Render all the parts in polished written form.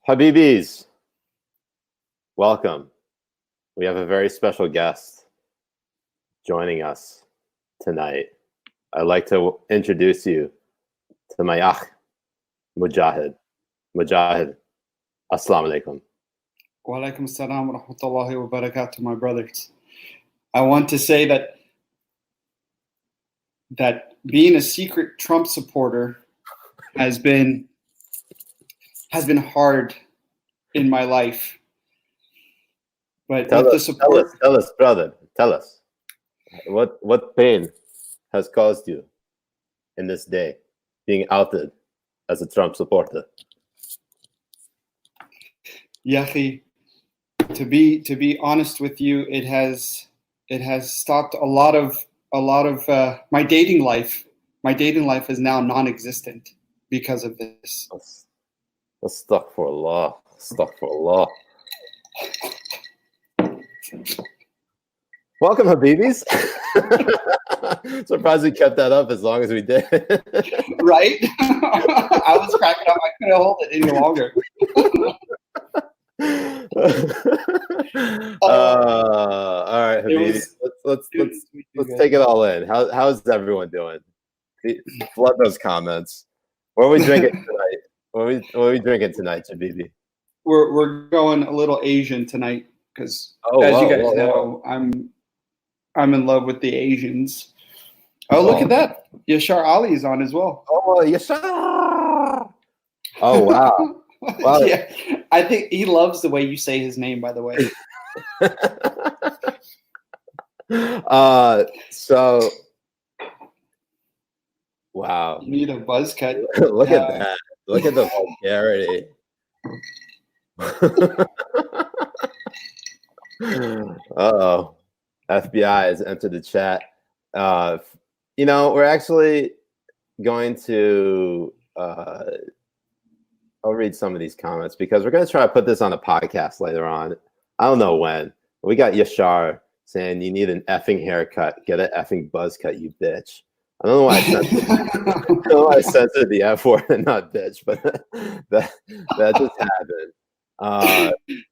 Habibis, welcome. We have a very special guest joining us tonight. I'd like to introduce you to my akh, Mujahed. Mujahed, assalamu alaikum. Wa alaikum assalam wa rahmatullahi wa barakatuh, my brothers. I want to say that being a secret Trump supporter has been hard in my life. But Tell us, brother. Tell us. What pain has caused you in this day, being outed as a Trump supporter? Yahi, to be honest with you, it has stopped a lot of my dating life. My dating life is now non-existent because of this. Astaghfirullah. Astaghfirullah. Welcome, Habibis. Surprised we kept that up as long as we did. Right? I was cracking up. I couldn't hold it any longer. All right, Habibis. Let's take it all in. How's everyone doing? Flood those comments. What are we drinking tonight? What are we drinking tonight, Habibi? We're going a little Asian tonight because, you guys know, I'm in love with the Asians. Oh, look at that! Yashar Ali is on as well. Oh, Yashar! Oh, wow! Wow. Yeah, I think he loves the way you say his name. By the way. So, wow! You need a buzz cut. Look at that! Look at the vulgarity. Uh-oh. FBI has entered the chat. We're actually going to I'll read some of these comments because we're going to try to put this on a podcast later on. I don't know when. We got Yashar saying you need an effing haircut. Get an effing buzz cut, you bitch. I don't know why I censored the F word and not bitch, but that just happened.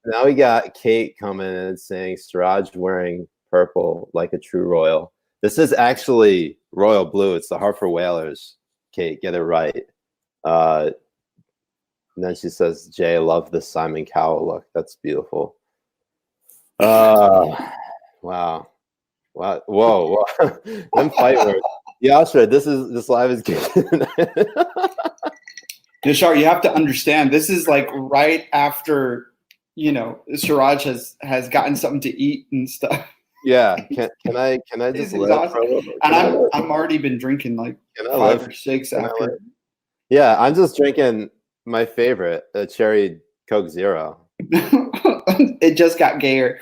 Now we got Kate coming in saying Siraj wearing purple like a true royal. This is actually royal blue. It's the Hartford Whalers. Kate, get it right. And then she says, Jay, love the Simon Cowell look. That's beautiful. Wow. Whoa. Them fight words. Yashra, this live is good. Yashar, you have to understand, this is like right after, Siraj has gotten something to eat and stuff. Yeah, can I just live? And I'm already been drinking like 5 or 6 after. Yeah, I'm just drinking my favorite, the cherry Coke Zero. It just got gayer.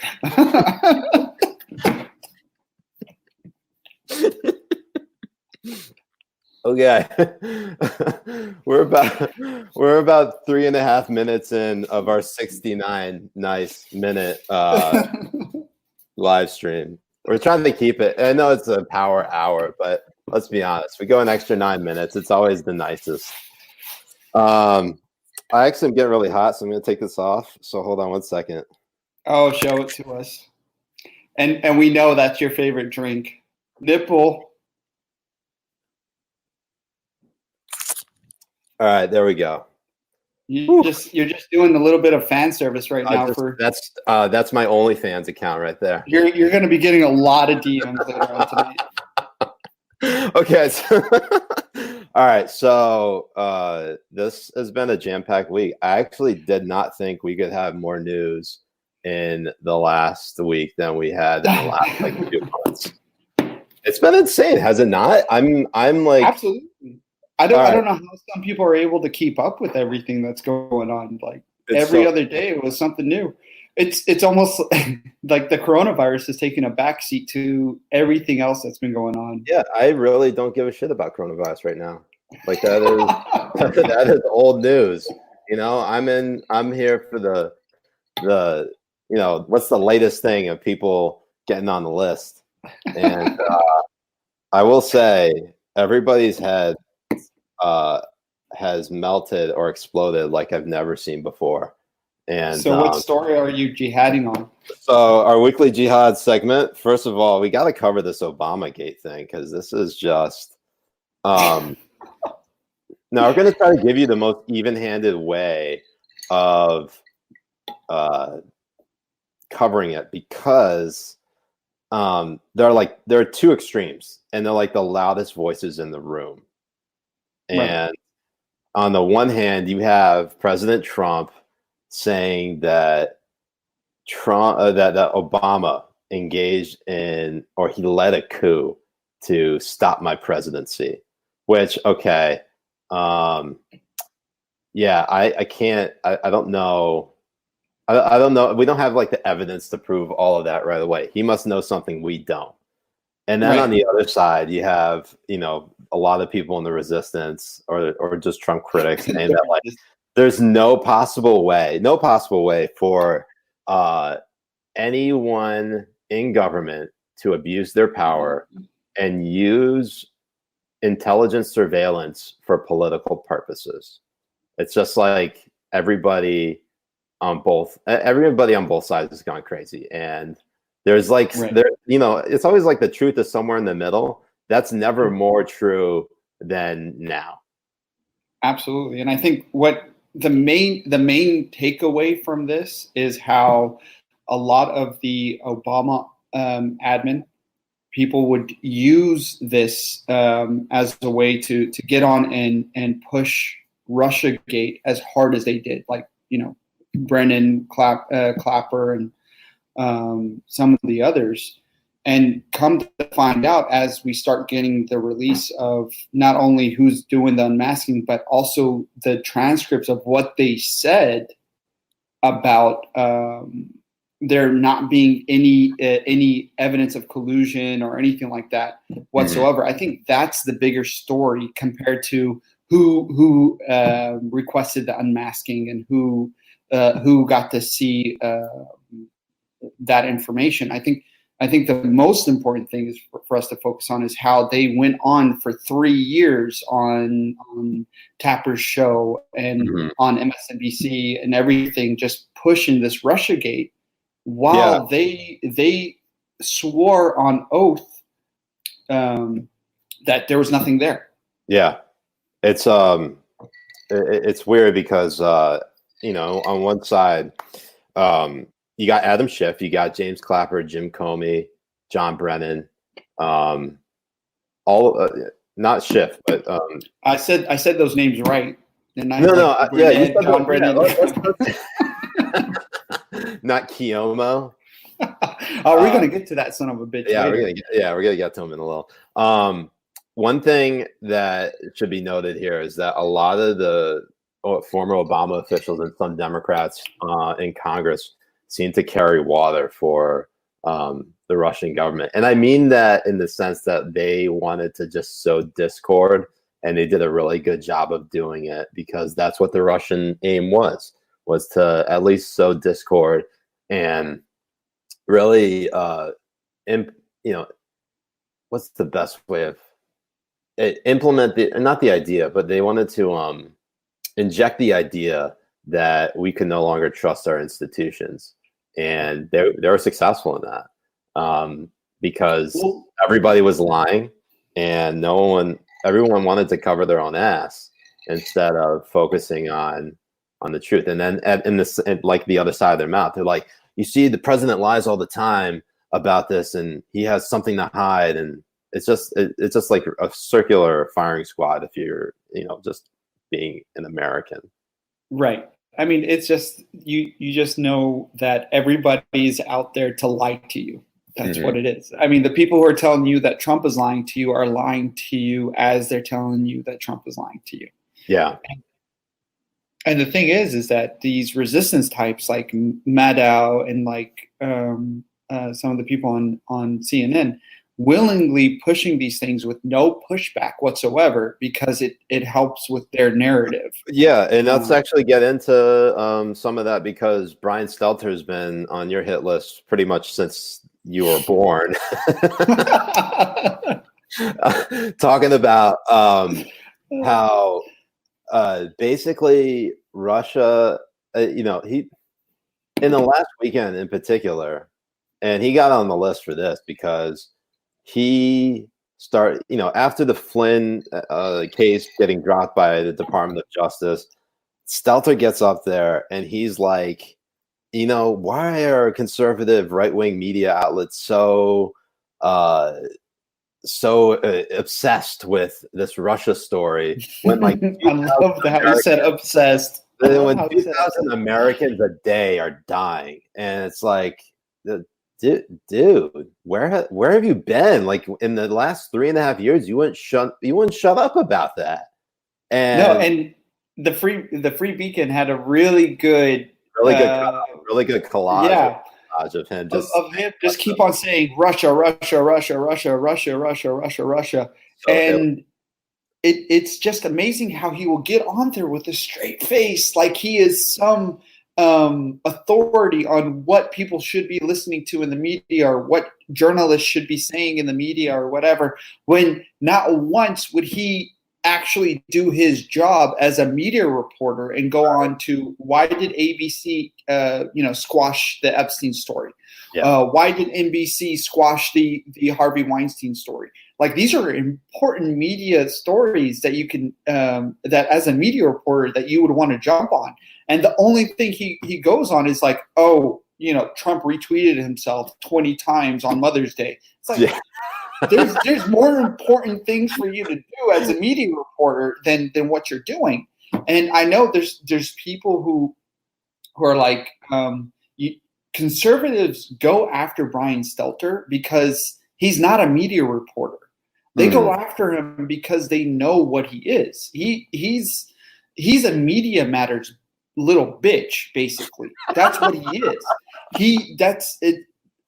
Okay, we're about 3.5 minutes in of our 69-minute live stream. We're trying to keep it. I know it's a power hour, but let's be honest. We go an extra 9 minutes. It's always the nicest. I actually am getting really hot, so I'm going to take this off. So hold on one second. Oh, show it to us. And we know that's your favorite drink. Nipple. All right, there we go. You're just doing a little bit of fan service right now. That's my OnlyFans account right there. You're going to be getting a lot of DMs later on tonight. Okay. All right. So this has been a jam-packed week. I actually did not think we could have more news in the last week than we had in the last few months. It's been insane, has it not? I'm like absolutely. I don't know how some people are able to keep up with everything that's going on. Like every other day, it was something new. It's almost like the coronavirus is taking a backseat to everything else that's been going on. Yeah, I really don't give a shit about coronavirus right now. Like that is old news. I'm here for the what's the latest thing of people getting on the list. And I will say everybody's head has melted or exploded like I've never seen before. And so what story are you jihading on? So our weekly jihad segment, first of all, we got to cover this Obamagate thing, because this is just now we're going to try to give you the most even-handed way of covering it, because there are two extremes, and they're like the loudest voices in the room. And Right. on the one hand, you have President Trump saying that that Obama engaged in, or he led a coup to stop my presidency. Which, okay, yeah, I can't. I don't know. I don't know. We don't have like the evidence to prove all of that right away. He must know something we don't. And then on the other side, you have, a lot of people in the resistance, or just Trump critics, saying that like there's no possible way for anyone in government to abuse their power and use intelligence surveillance for political purposes. It's just like everybody on both sides has gone crazy, and there's like it's always like the truth is somewhere in the middle. That's never more true than now. Absolutely. And I think what the main takeaway from this is how a lot of the Obama admin people would use this as a way to get on and push Russiagate as hard as they did, like Brennan Clapper and some of the others. And come to find out, as we start getting the release of not only who's doing the unmasking, but also the transcripts of what they said about there not being any evidence of collusion or anything like that whatsoever. I think that's the bigger story compared to who requested the unmasking and who got to see that information. I think the most important thing is for us to focus on is how they went on for 3 years on Tapper's show and on MSNBC and everything, just pushing this Russiagate, while they swore on oath that there was nothing there. Yeah, it's weird because on one side, you got Adam Schiff, you got James Clapper, Jim Comey, John Brennan, all not Schiff, but I said those names right. And John Brennan. Not Kiyomo. Oh, we're gonna get to that son of a bitch. Yeah, later. we're gonna get to him in a little. One thing that should be noted here is that a lot of the former Obama officials and some Democrats in Congress seem to carry water for the Russian government. And I mean that in the sense that they wanted to just sow discord, and they did a really good job of doing it, because that's what the Russian aim was to at least sow discord and really, what's the best way of implement not the idea, but they wanted to inject the idea that we can no longer trust our institutions. And they were successful in that because everybody was lying, and everyone wanted to cover their own ass instead of focusing on the truth. And then like the other side of their mouth, they're like, you see, the president lies all the time about this, and he has something to hide. And it's just like a circular firing squad if you're just being an American. Right. I mean, it's just you just know that everybody's out there to lie to you. That's what it is. I mean, the people who are telling you that Trump is lying to you are lying to you as they're telling you that Trump is lying to you. Yeah. And the thing is that these resistance types like Maddow and like some of the people on CNN willingly pushing these things with no pushback whatsoever, because it helps with their narrative. Yeah, and let's actually get into some of that, because Brian Stelter has been on your hit list pretty much since you were born. Talking about how basically Russia, in the last weekend in particular, and he got on the list for this because he started, after the Flynn case getting dropped by the Department of Justice, Stelter gets up there and he's like, why are conservative right-wing media outlets so obsessed with this Russia story when like I love that you said obsessed. When 2,000 Americans a day are dying, and it's like, dude, where have you been? Like in the last 3.5 years, you wouldn't shut up about that. And the Free Beacon had a really good collage. Yeah. Of him just keep on saying Russia, Russia, Russia, Russia, Russia, Russia, Russia, Russia, and it's just amazing how he will get on there with a straight face, like he is some authority on what people should be listening to in the media or what journalists should be saying in the media or whatever. When not once would he actually do his job as a media reporter and go on to why did ABC squash the Epstein story? Yeah. Why did NBC squash the Harvey Weinstein story? Like, these are important media stories that you can that as a media reporter that you would want to jump on. And the only thing he goes on is like, Trump retweeted himself 20 times on Mother's Day. It's like, yeah. There's more important things for you to do as a media reporter than what you're doing. And I know there's people who are like, conservatives go after Brian Stelter because he's not a media reporter. They go after him because they know what he is. He's a Media Matters little bitch, basically. That's what he is.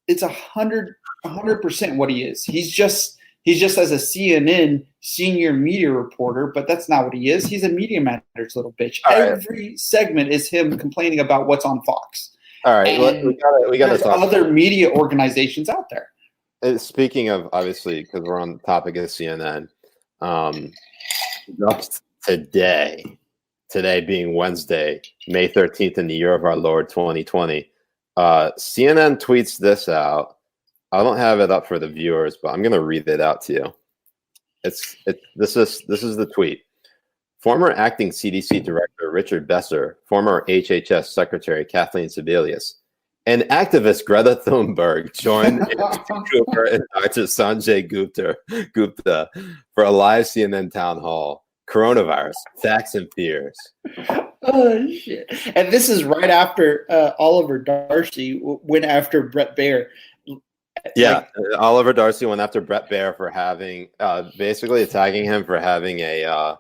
It's 100% what he is. He's just as a CNN senior media reporter, but that's not what he is. He's a Media Matters little bitch. All Every right. segment is him complaining about what's on Fox. All right, we got to other media organizations out there. Speaking of, obviously, because we're on the topic of CNN, just today being Wednesday, May 13th in the year of our Lord 2020, CNN tweets this out. I don't have it up for the viewers, but I'm going to read it out to you. This is the tweet. Former acting CDC director Richard Besser, former HHS secretary Kathleen Sebelius, and activist Greta Thunberg joined Cooper and Dr. Sanjay Gupta for a live CNN town hall. Coronavirus, facts and fears. Oh, shit. And this is right after Oliver Darcy went after Brett Baer. Yeah, Oliver Darcy went after Brett Baer for having, basically attacking him for having a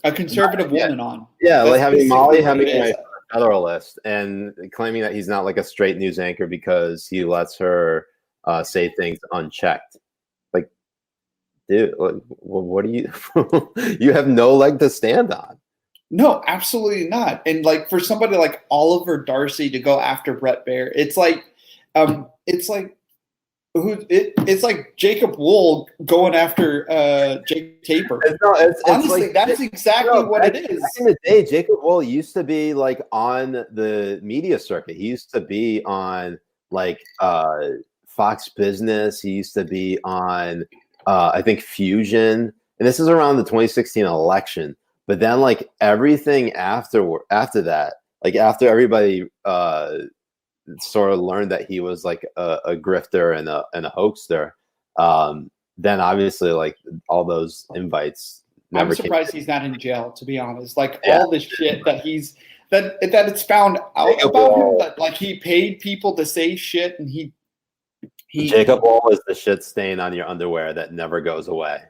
conservative woman on. Yeah, like having Molly Hemingway a Federalist and claiming that he's not like a straight news anchor because he lets her say things unchecked. Like, dude, what do you? You have no leg to stand on. No, absolutely not. And like for somebody like Oliver Darcy to go after Brett Baer, it's like Jacob Wool going after Jake Tapper. Honestly, that's exactly what it is. Back in the day, Jacob Wool used to be like on the media circuit. He used to be on like Fox Business. He used to be on I think Fusion. And this is around the 2016 election. But then like everything after that, like after everybody sort of learned that he was like a grifter and a hoaxster, then obviously like all those invites never I'm surprised he's not in jail, to be honest. Like all the shit that that it's found out about him, that like he paid people to say shit, and he Jacob Wool is the shit stain on your underwear that never goes away.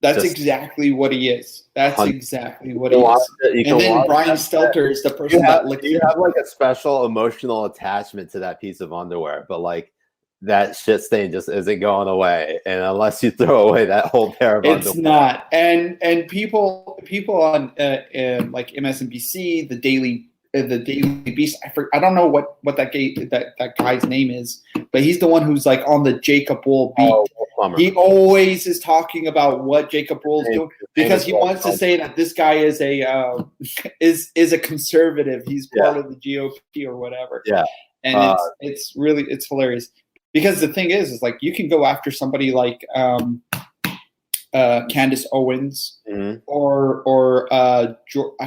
That's exactly what he is. That's exactly what he is. And then Brian Stelter is the person that licks. You have like a special emotional attachment to that piece of underwear, but like that shit stain just isn't going away. And unless you throw away that whole pair of underwear, it's not. And people on like MSNBC, the Daily Beast. I don't know what that guy's name is, but he's the one who's like on the Jacob Wool beat. plumber. He always is talking about what Jacob Wool's doing because he wants to say that this guy is a is a conservative. He's part of the GOP or whatever. Yeah, and it's hilarious because the thing is like you can go after somebody like Candace Owens or I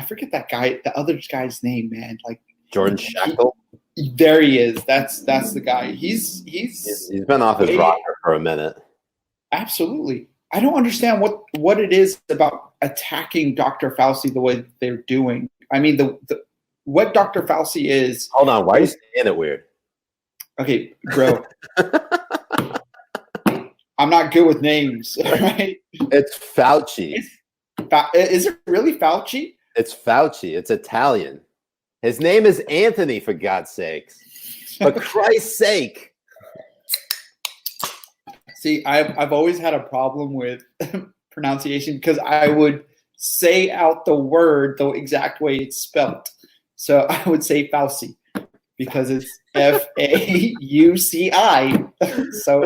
forget that guy, the other guy's name, man. Like Jordan Shackle. There he is. That's the guy. He's been off his rocker for a minute. Absolutely. I don't understand what it is about attacking Dr. Fauci the way that they're doing. I mean, the what Dr. Fauci is. Hold on, why are you saying it weird? Okay, bro. I'm not good with names, right? It's Fauci. Is it really Fauci? It's Fauci. It's Italian. His name is Anthony, for God's sakes. For Christ's sake. See, I've always had a problem with pronunciation because I would say out the word the exact way it's spelled. So I would say Fauci because it's Fauci. So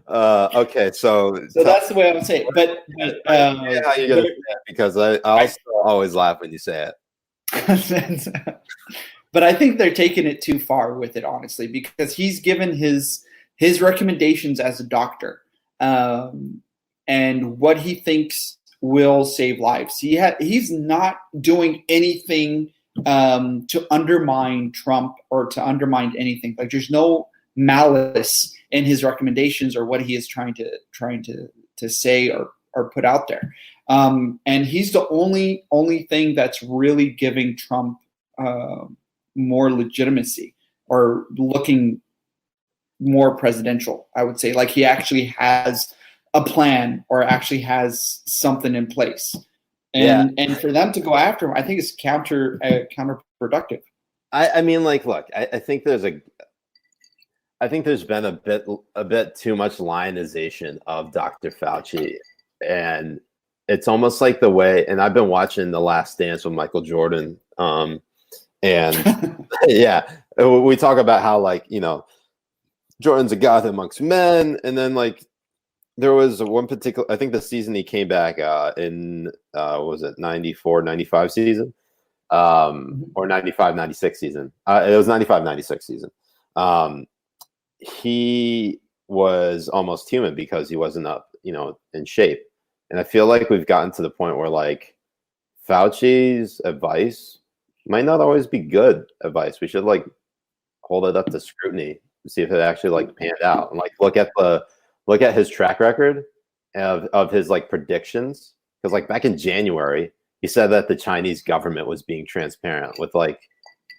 okay, so that's the way I would say it. But you're gonna say it because I always laugh when you say it. But I think they're taking it too far with it, honestly, because he's given his recommendations as a doctor and what he thinks will save lives. He's not doing anything to undermine Trump or to undermine anything. Like there's no malice in his recommendations or what he is trying to say or put out there. And he's the only thing that's really giving Trump more legitimacy or looking more presidential, I would say. Like he actually has a plan or actually has something in place. And for them to go after him, I think it's counterproductive. I mean, like, look, I think there's been a bit too much lionization of Dr. Fauci, and it's almost like the way. And I've been watching The Last Dance with Michael Jordan, and yeah, we talk about how like Jordan's a god amongst men, and then like there was one particular. I think the season he came back in what was it 94, 95 season, or 95, 96 season. It was 95, 96 season. He was almost human because he wasn't up, in shape. And I feel like we've gotten to the point where like Fauci's advice might not always be good advice. We should like hold it up to scrutiny to see if it actually like panned out. And like look at his track record of his like predictions. Because like back in January, he said that the Chinese government was being transparent with like,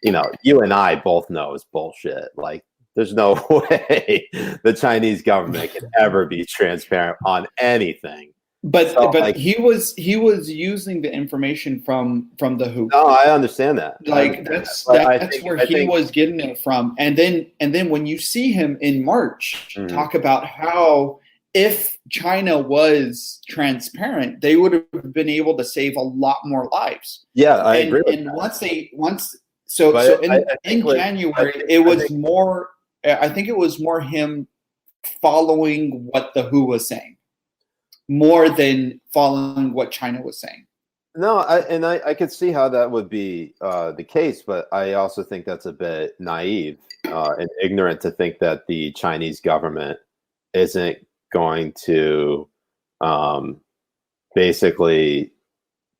you and I both know is bullshit. Like there's no way the Chinese government can ever be transparent on anything. But like, he was using the information from the WHO. No, I understand that. Like that's where he was getting it from. And then when you see him in March talk about how if China was transparent, they would have been able to save a lot more lives. Yeah, I agree. And in January, it was more. I think it was more him following what the WHO was saying, more than following what China was saying. No, I could see how that would be the case, but I also think that's a bit naive and ignorant to think that the Chinese government isn't going to basically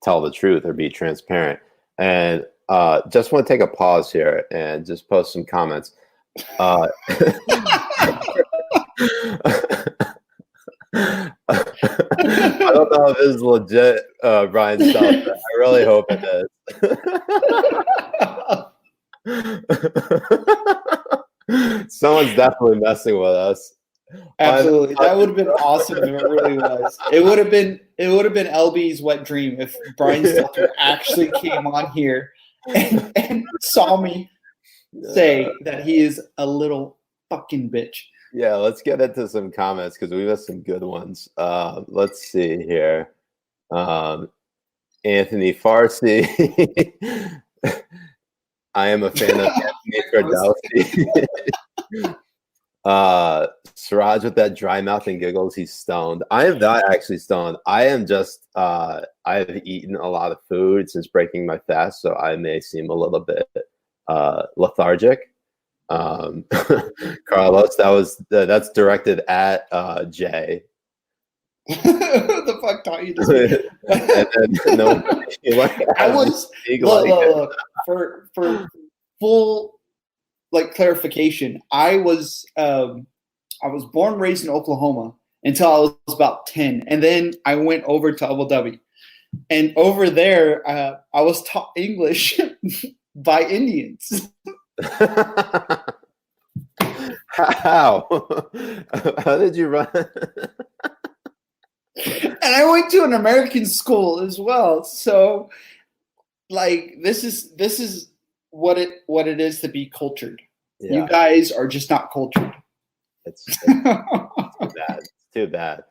tell the truth or be transparent. And just want to take a pause here and just post some comments. I don't know if this is legit, Brian stuff. But I really hope it is. Someone's definitely messing with us. Absolutely, that would have been awesome if it really was. It would have been LB's wet dream if Brian Stelter actually came on here and saw me say that he is a little fucking bitch. Yeah, let's get into some comments because we missed some good ones. Let's see here. Anthony Farsi. I am a fan of Anthony Fardowsi. Siraj with that dry mouth and giggles. He's stoned. I am not actually stoned. I am just. I have eaten a lot of food since breaking my fast, so I may seem a little bit lethargic. Carlos, that's directed at Jay. Who the fuck taught you this? I was look, for full clarification. I was born and raised in Oklahoma until I was about 10, and then I went over to Abu Dhabi, and over there I was taught English by Indians. How did you run? And I went to an American school as well. So this is what it is to be cultured. Yeah. You guys are just not cultured. It's too bad. It's too bad.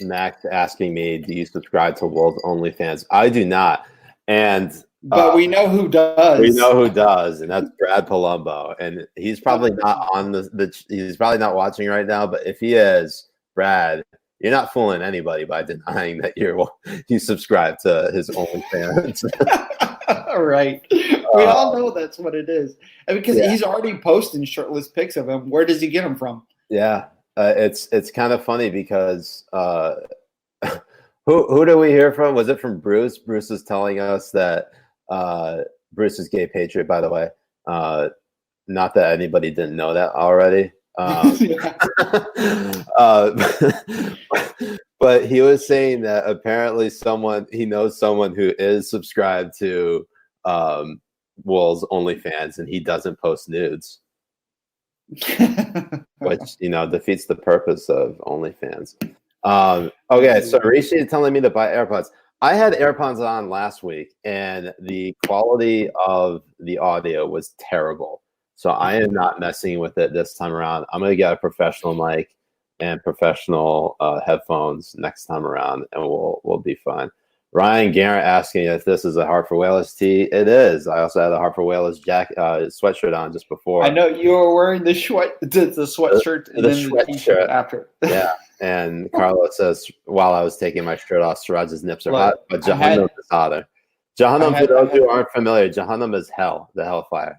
Max asking me, do you subscribe to Wolves OnlyFans? I do not. But we know who does. We know who does, and that's Brad Palumbo. And he's probably not on he's probably not watching right now, but if he is, Brad, you're not fooling anybody by denying that you subscribe to his OnlyFans. Right. We all know that's what it is. Because he's already posting shirtless pics of him. Where does he get them from? Yeah. It's kind of funny because who do we hear from? Was it from Bruce? Bruce is telling us that Bruce is gay patriot, by the way. Not that anybody didn't know that already. But he was saying that apparently he knows someone who is subscribed to Wolves OnlyFans, and he doesn't post nudes, which defeats the purpose of OnlyFans. Okay, so Rishi is telling me to buy AirPods. I had AirPods on last week, and the quality of the audio was terrible. So I am not messing with it this time around. I'm going to get a professional mic and professional headphones next time around, and we'll be fine. Ryan Garrett asking if this is a Hartford Whalers tee. It is. I also had a Hartford Whalers sweatshirt on just before. I know you were wearing the sweatshirt and then the t-shirt after. Yeah. And Carlos says, while I was taking my shirt off, Siraj's nips are hot, but Jahannam is hotter. Jahannam, for those who aren't familiar, Jahannam is hell, the hellfire.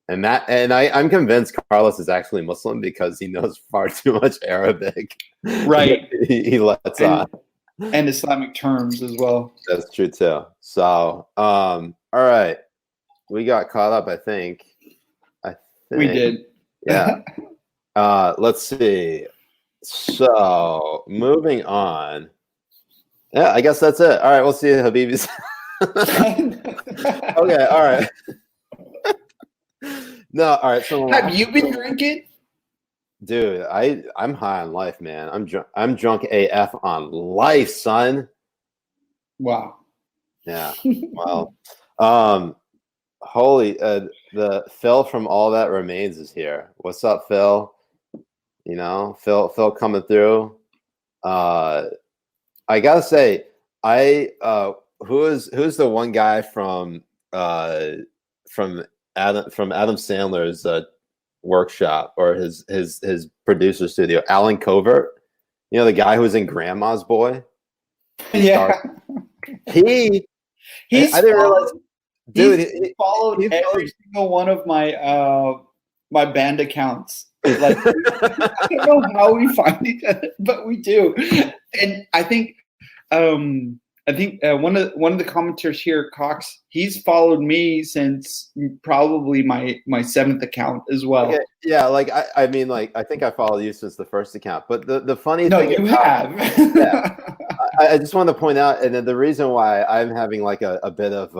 And I'm convinced Carlos is actually Muslim because he knows far too much Arabic. Right. he lets on. And Islamic terms as well. That's true too. So, all right. We got caught up, I think. We did. Yeah. Let's see. So, moving on. Yeah, I guess that's it. All right, we'll see you, Habibis. Okay, all right. No, all right. So have you been drinking? Dude, I'm high on life, man. I'm drunk AF on life, son. Wow. Yeah. Well, the Phil from All That Remains is here. What's up, Phil? Phil coming through. I gotta say, who's the one guy from Adam Sandler's workshop or his producer studio, Alan Covert, the guy who was in Grandma's Boy. Yeah, I didn't realize, dude. He followed every single one of my my band accounts. Like, I don't know how we find each other, but we do. And I think one of the commenters here, Cox, he's followed me since probably my 7th account as well. Okay. Yeah, I think I followed you since the first account. But the funny thing, you have. Yeah, I just wanted to point out, and then the reason why I'm having a bit of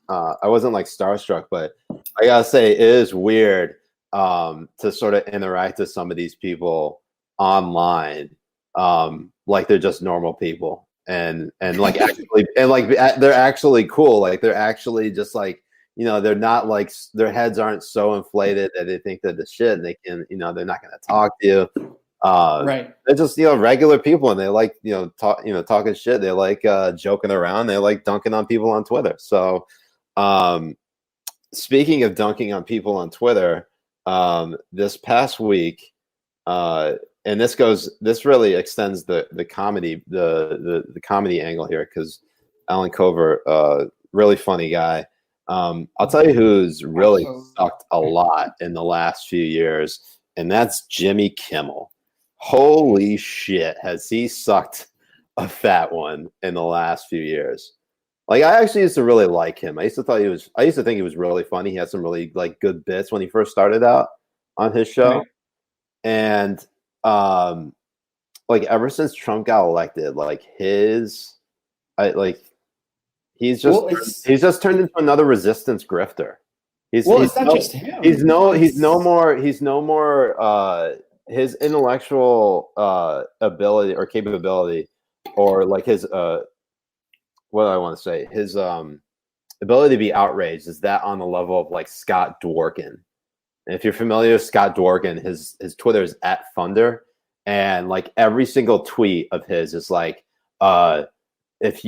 I wasn't starstruck, but I gotta say it is weird to sort of interact with some of these people online, like they're just normal people. And actually, they're actually cool. They're actually just they're not their heads aren't so inflated that they think they're the shit and they can, they're not going to talk to you. Right. They're just, regular people, and they talking shit. They joking around. They dunking on people on Twitter. So, speaking of dunking on people on Twitter, this past week, and this really extends the comedy the comedy angle here, because Alan Cover, really funny guy. I'll tell you who's really sucked a lot in the last few years, and that's Jimmy Kimmel. Holy shit, has he sucked a fat one in the last few years. Like, I actually used to really like him. I used to think he was really funny. He had some really like good bits when he first started out on his show. Right. And like ever since Trump got elected, like he's just turned into another resistance grifter. It's not just him. He's no more his intellectual ability or capability, or like his what do I want to say? His ability to be outraged is that on the level of like Scott Dworkin. And if you're familiar with Scott Dworkin, his Twitter is @Thunder, and like every single tweet of his is like, if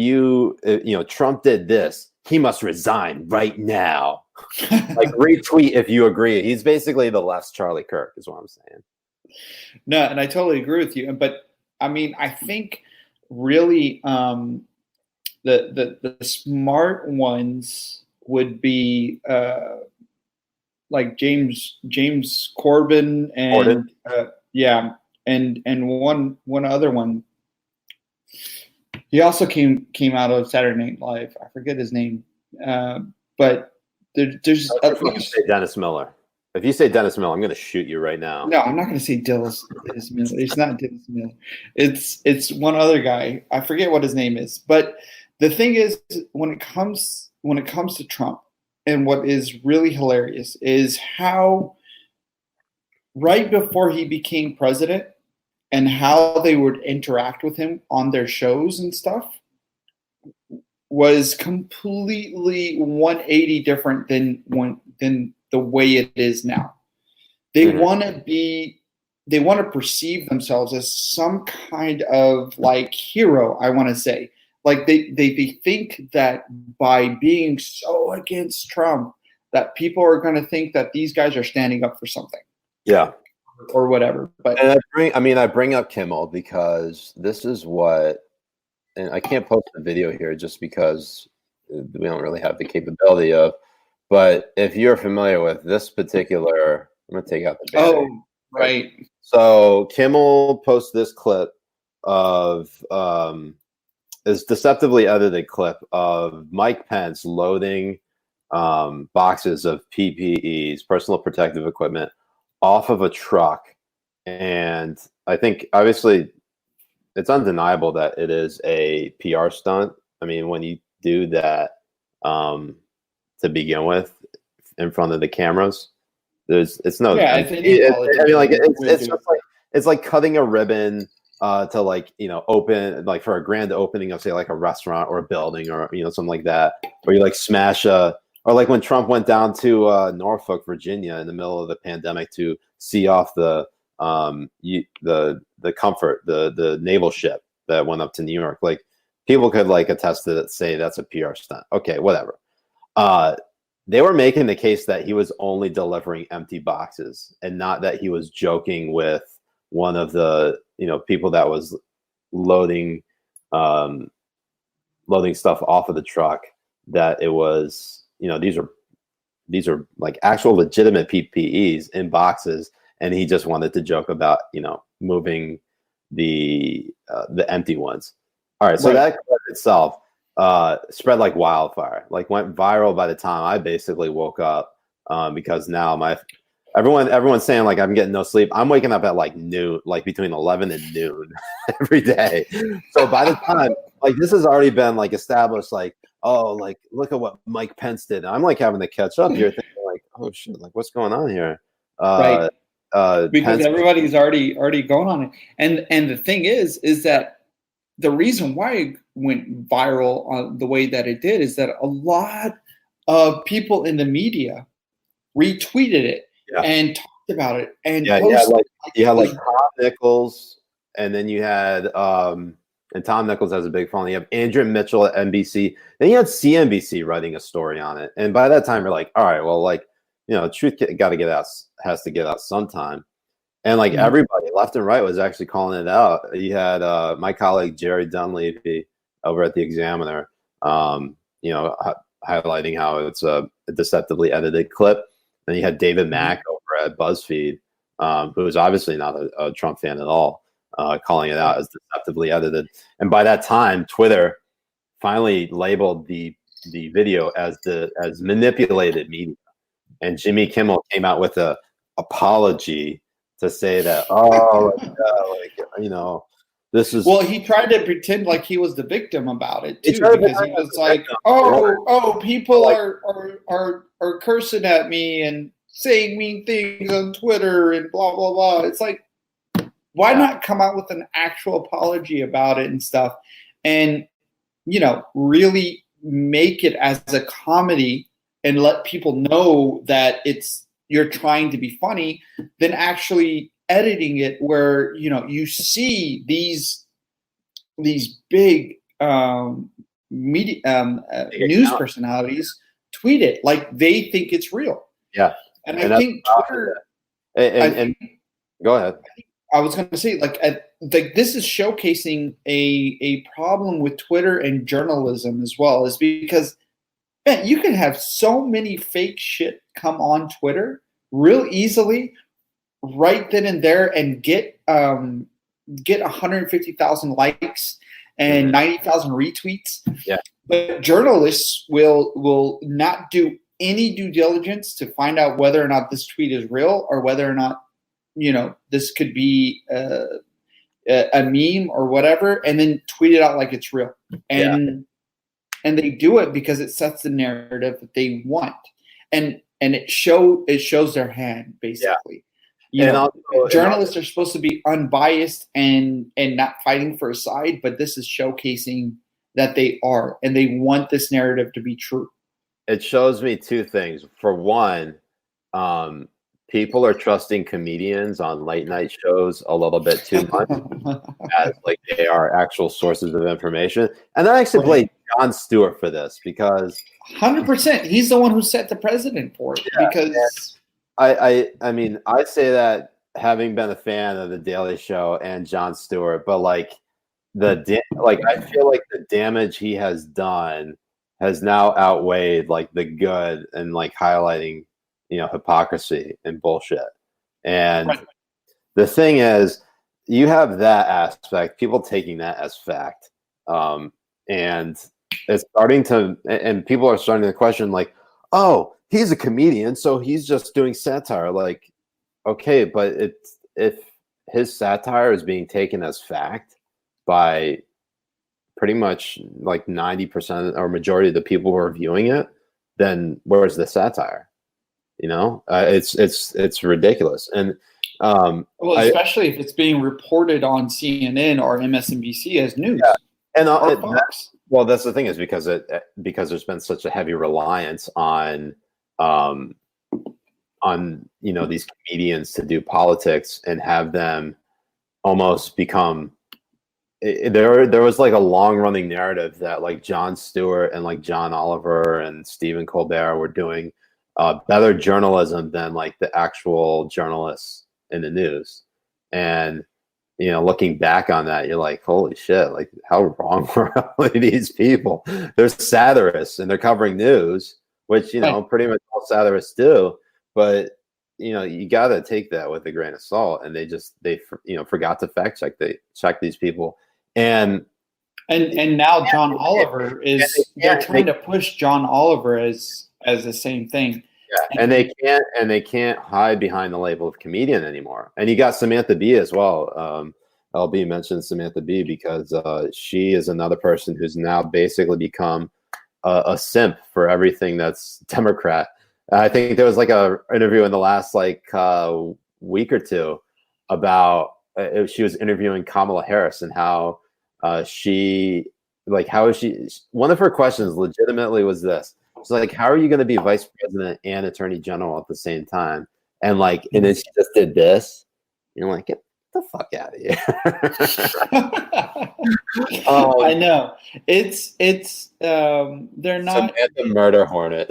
Trump did this, he must resign right now. Like, retweet if you agree. He's basically the left's Charlie Kirk, is what I'm saying. No, and I totally agree with you. But I mean, I think really the smart ones would be like James Corbin and and one other one. He also came out of Saturday Night Live. I forget his name, but there's at least Dennis Miller. If you say Dennis Miller, I'm going to shoot you right now. No, I'm not going to say Dennis Miller. It's not Dennis Miller. It's one other guy. I forget what his name is. But the thing is, when it comes to Trump, and what is really hilarious is how right before he became president and how they would interact with him on their shows and stuff was completely 180 different than the way it is now. They want to perceive themselves as some kind of like hero, I want to say. Like they think that by being so against Trump that people are going to think that these guys are standing up for something. Yeah. Or whatever. But and I bring up Kimmel because this is what, and I can't post the video here just because we don't really have the capability of, but if you're familiar with this particular, I'm going to take out the video. Oh, right. So Kimmel posts this clip of this deceptively edited clip of Mike Pence loading boxes of PPEs, personal protective equipment, off of a truck. And I think obviously it's undeniable that it is a PR stunt. I mean, when you do that to begin with in front of the cameras, it's just like cutting a ribbon to like, open like for a grand opening of say like a restaurant or a building or something like that, or you like smash or like when Trump went down to Norfolk, Virginia in the middle of the pandemic to see off the Comfort, the naval ship that went up to New York. Like, people could like attest to that, say that's a PR stunt. Okay, whatever. They were making the case that he was only delivering empty boxes and not that he was joking with one of the people that was loading stuff off of the truck, that it was these are like actual legitimate PPEs in boxes, and he just wanted to joke about moving the empty ones. All right, so that clip itself spread like wildfire, like went viral by the time I basically woke up, because now everyone's saying like I'm getting no sleep. I'm waking up at like noon, like between 11 and noon every day. So by the time like this has already been like established, like, oh, like look at what Mike Pence did. And I'm like having to catch up here, thinking like, oh shit, like what's going on here? Because Pence, everybody's already going on it. And the thing is that the reason why it went viral on the way that it did is that a lot of people in the media retweeted it and talked about it. And you had like Tom Nichols, and then you had and Tom Nichols has a big following. You have Andrew Mitchell at NBC. Then you had CNBC writing a story on it. And by that time, you're like, all right, well, like, truth got to get out, has to get out sometime. And like everybody left and right was actually calling it out. You had my colleague Jerry Dunleavy over at the Examiner, highlighting how it's a deceptively edited clip. Then you had David Mack over at BuzzFeed, who was obviously not a Trump fan at all, calling it out as deceptively edited. And by that time, Twitter finally labeled the video as manipulated media. And Jimmy Kimmel came out with a apology to say that, this is. Well, he tried to pretend like he was the victim about it too, because he was like, people are cursing at me and saying mean things on Twitter and blah blah blah. It's like, why not come out with an actual apology about it and stuff, and really make it as a comedy and let people know that you're trying to be funny, than actually editing it where you see these big media news personalities tweet it like they think it's real. Yeah, and I think Twitter. And go ahead. I was going to say, like this is showcasing a problem with Twitter and journalism as well, is because, man, you can have so many fake shit come on Twitter real easily, right then and there, and get 150,000 likes and 90,000 retweets. Yeah. But journalists will not do any due diligence to find out whether or not this tweet is real, or whether or not this could be a meme or whatever, and then tweet it out like it's real. And they do it because it sets the narrative that they want, and it shows their hand, basically. Journalists are supposed to be unbiased and not fighting for a side, but this is showcasing that they are, and they want this narrative to be true. It shows me two things. For one, people are trusting comedians on late night shows a little bit too much, as like they are actual sources of information. And I actually blame Jon Stewart for this, because 100%, he's the one who set the precedent for it. Because I mean, I say that having been a fan of the Daily Show and Jon Stewart, but like I feel like the damage he has done has now outweighed like the good, and like highlighting hypocrisy and bullshit. And the thing is, you have that aspect, people taking that as fact, and it's starting to, and people are starting to question, like, oh, he's a comedian, so he's just doing satire. Like, okay, but if his satire is being taken as fact by pretty much like 90% or majority of the people who are viewing it, then where's the satire? It's ridiculous. And especially if it's being reported on CNN or MSNBC as news. Yeah. And well, that's the thing, is because there's been such a heavy reliance on these comedians to do politics and have them almost become. There was like a long running narrative that like Jon Stewart and like John Oliver and Stephen Colbert were doing better journalism than like the actual journalists in the news. And looking back on that, you're like, holy shit, like how wrong were all these people? They're satirists and they're covering news, which pretty much all satirists do. But you got to take that with a grain of salt. And they forgot to fact check these people. And now John Oliver they're trying to push John Oliver as the same thing. Yeah, and they can't hide behind the label of comedian anymore. And you got Samantha Bee as well. LB mentioned Samantha Bee because she is another person who's now basically become a simp for everything that's Democrat. I think there was like a interview in the last week or two about she was interviewing Kamala Harris and how one of her questions legitimately was this. It's like, how are you going to be vice president and attorney general at the same time? And then she just did this. You're like, get the fuck out of here. I know. It's they're not the murder hornet.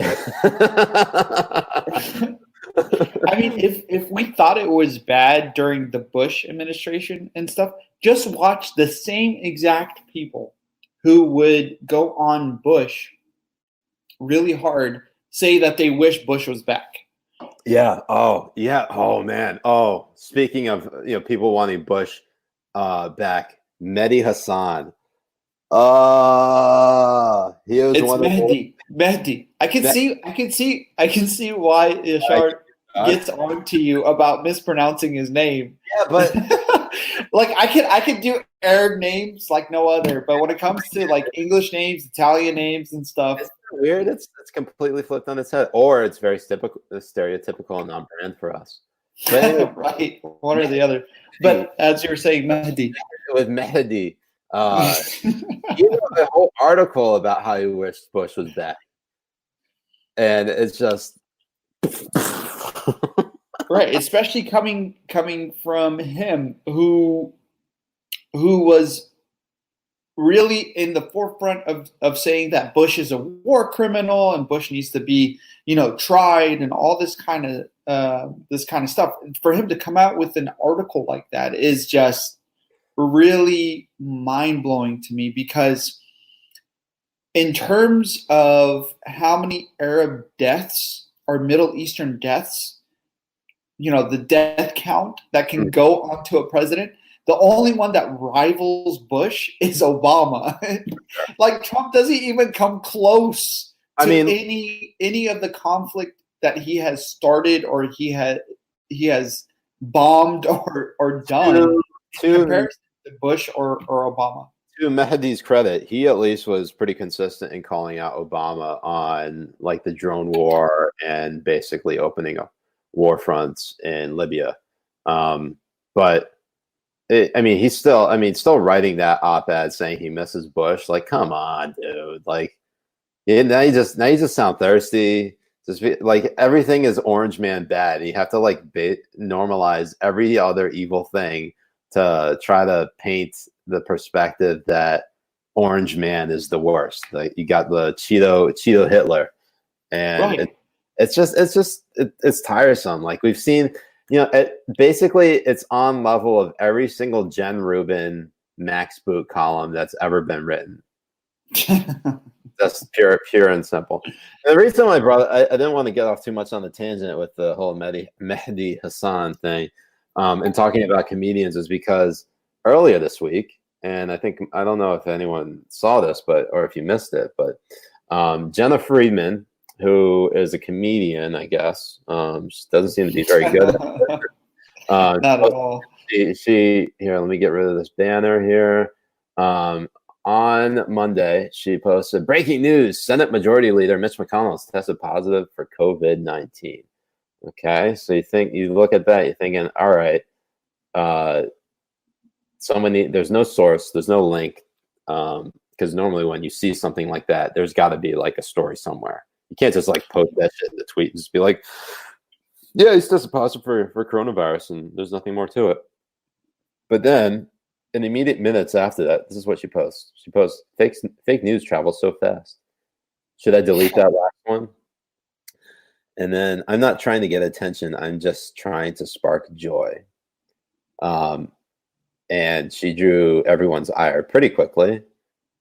I mean, if we thought it was bad during the Bush administration and stuff, just watch the same exact people who would go on Bush really hard say that they wish Bush was back. Yeah. Oh, yeah. Oh, man. Oh, speaking of people wanting Bush back, Mehdi Hassan. He was It's one Mehdi. Mehdi. I can see why Yashar gets on to you about mispronouncing his name. Yeah, but like I could do Arab names like no other, but when it comes to like English names, Italian names, and stuff, it's weird. It's completely flipped on its head, or it's very stereotypical and on brand for us. But anyway, right, one or the other. But as you were saying, Mehdi. With Mehdi, you know, a whole article about how he wished Bush was back, and it's just right, especially coming from him, who was really in the forefront of saying that Bush is a war criminal and Bush needs to be, tried and all this kind of stuff. For him to come out with an article like that is just really mind-blowing to me, because in terms of how many Arab deaths or Middle Eastern deaths, the death count that can go onto a president, the only one that rivals Bush is Obama. Like, Trump doesn't even come close to any of the conflict that he has started or he has bombed or done in comparison to Bush or Obama. To Mehdi's credit, he at least was pretty consistent in calling out Obama on like the drone war and basically opening up war fronts in Libya. But he's still writing that op-ed saying he misses Bush. Like, come on, dude. Like, now you just sound thirsty. Like, everything is Orange Man bad. You have to like normalize every other evil thing to try to paint the perspective that Orange Man is the worst. Like, you got the Cheeto Hitler, and right. It's tiresome. Like, we've seen, basically it's on level of every single Jen Rubin Max Boot column that's ever been written. That's pure and simple. And the reason why I didn't want to get off too much on the tangent with the whole Mehdi Hassan thing and talking about comedians is because earlier this week, and I don't know if anyone saw this, or if you missed it, but Jenna Friedman, who is a comedian, I guess, she doesn't seem to be very good at it. Not at all. She here, let me get rid of this banner here. On Monday, she posted, breaking news, Senate Majority Leader Mitch McConnell has tested positive for COVID-19. Okay, so you look at that, you're thinking, all right, there's no source, there's no link, because normally when you see something like that, there's got to be like a story somewhere. You can't just like post that shit in the tweet and just be like, yeah, he's tested positive for coronavirus and there's nothing more to it. But then in the immediate minutes after that, this is what she posts. She posts, fake news travels so fast. Should I delete that last one? And then, I'm not trying to get attention. I'm just trying to spark joy. And she drew everyone's ire pretty quickly,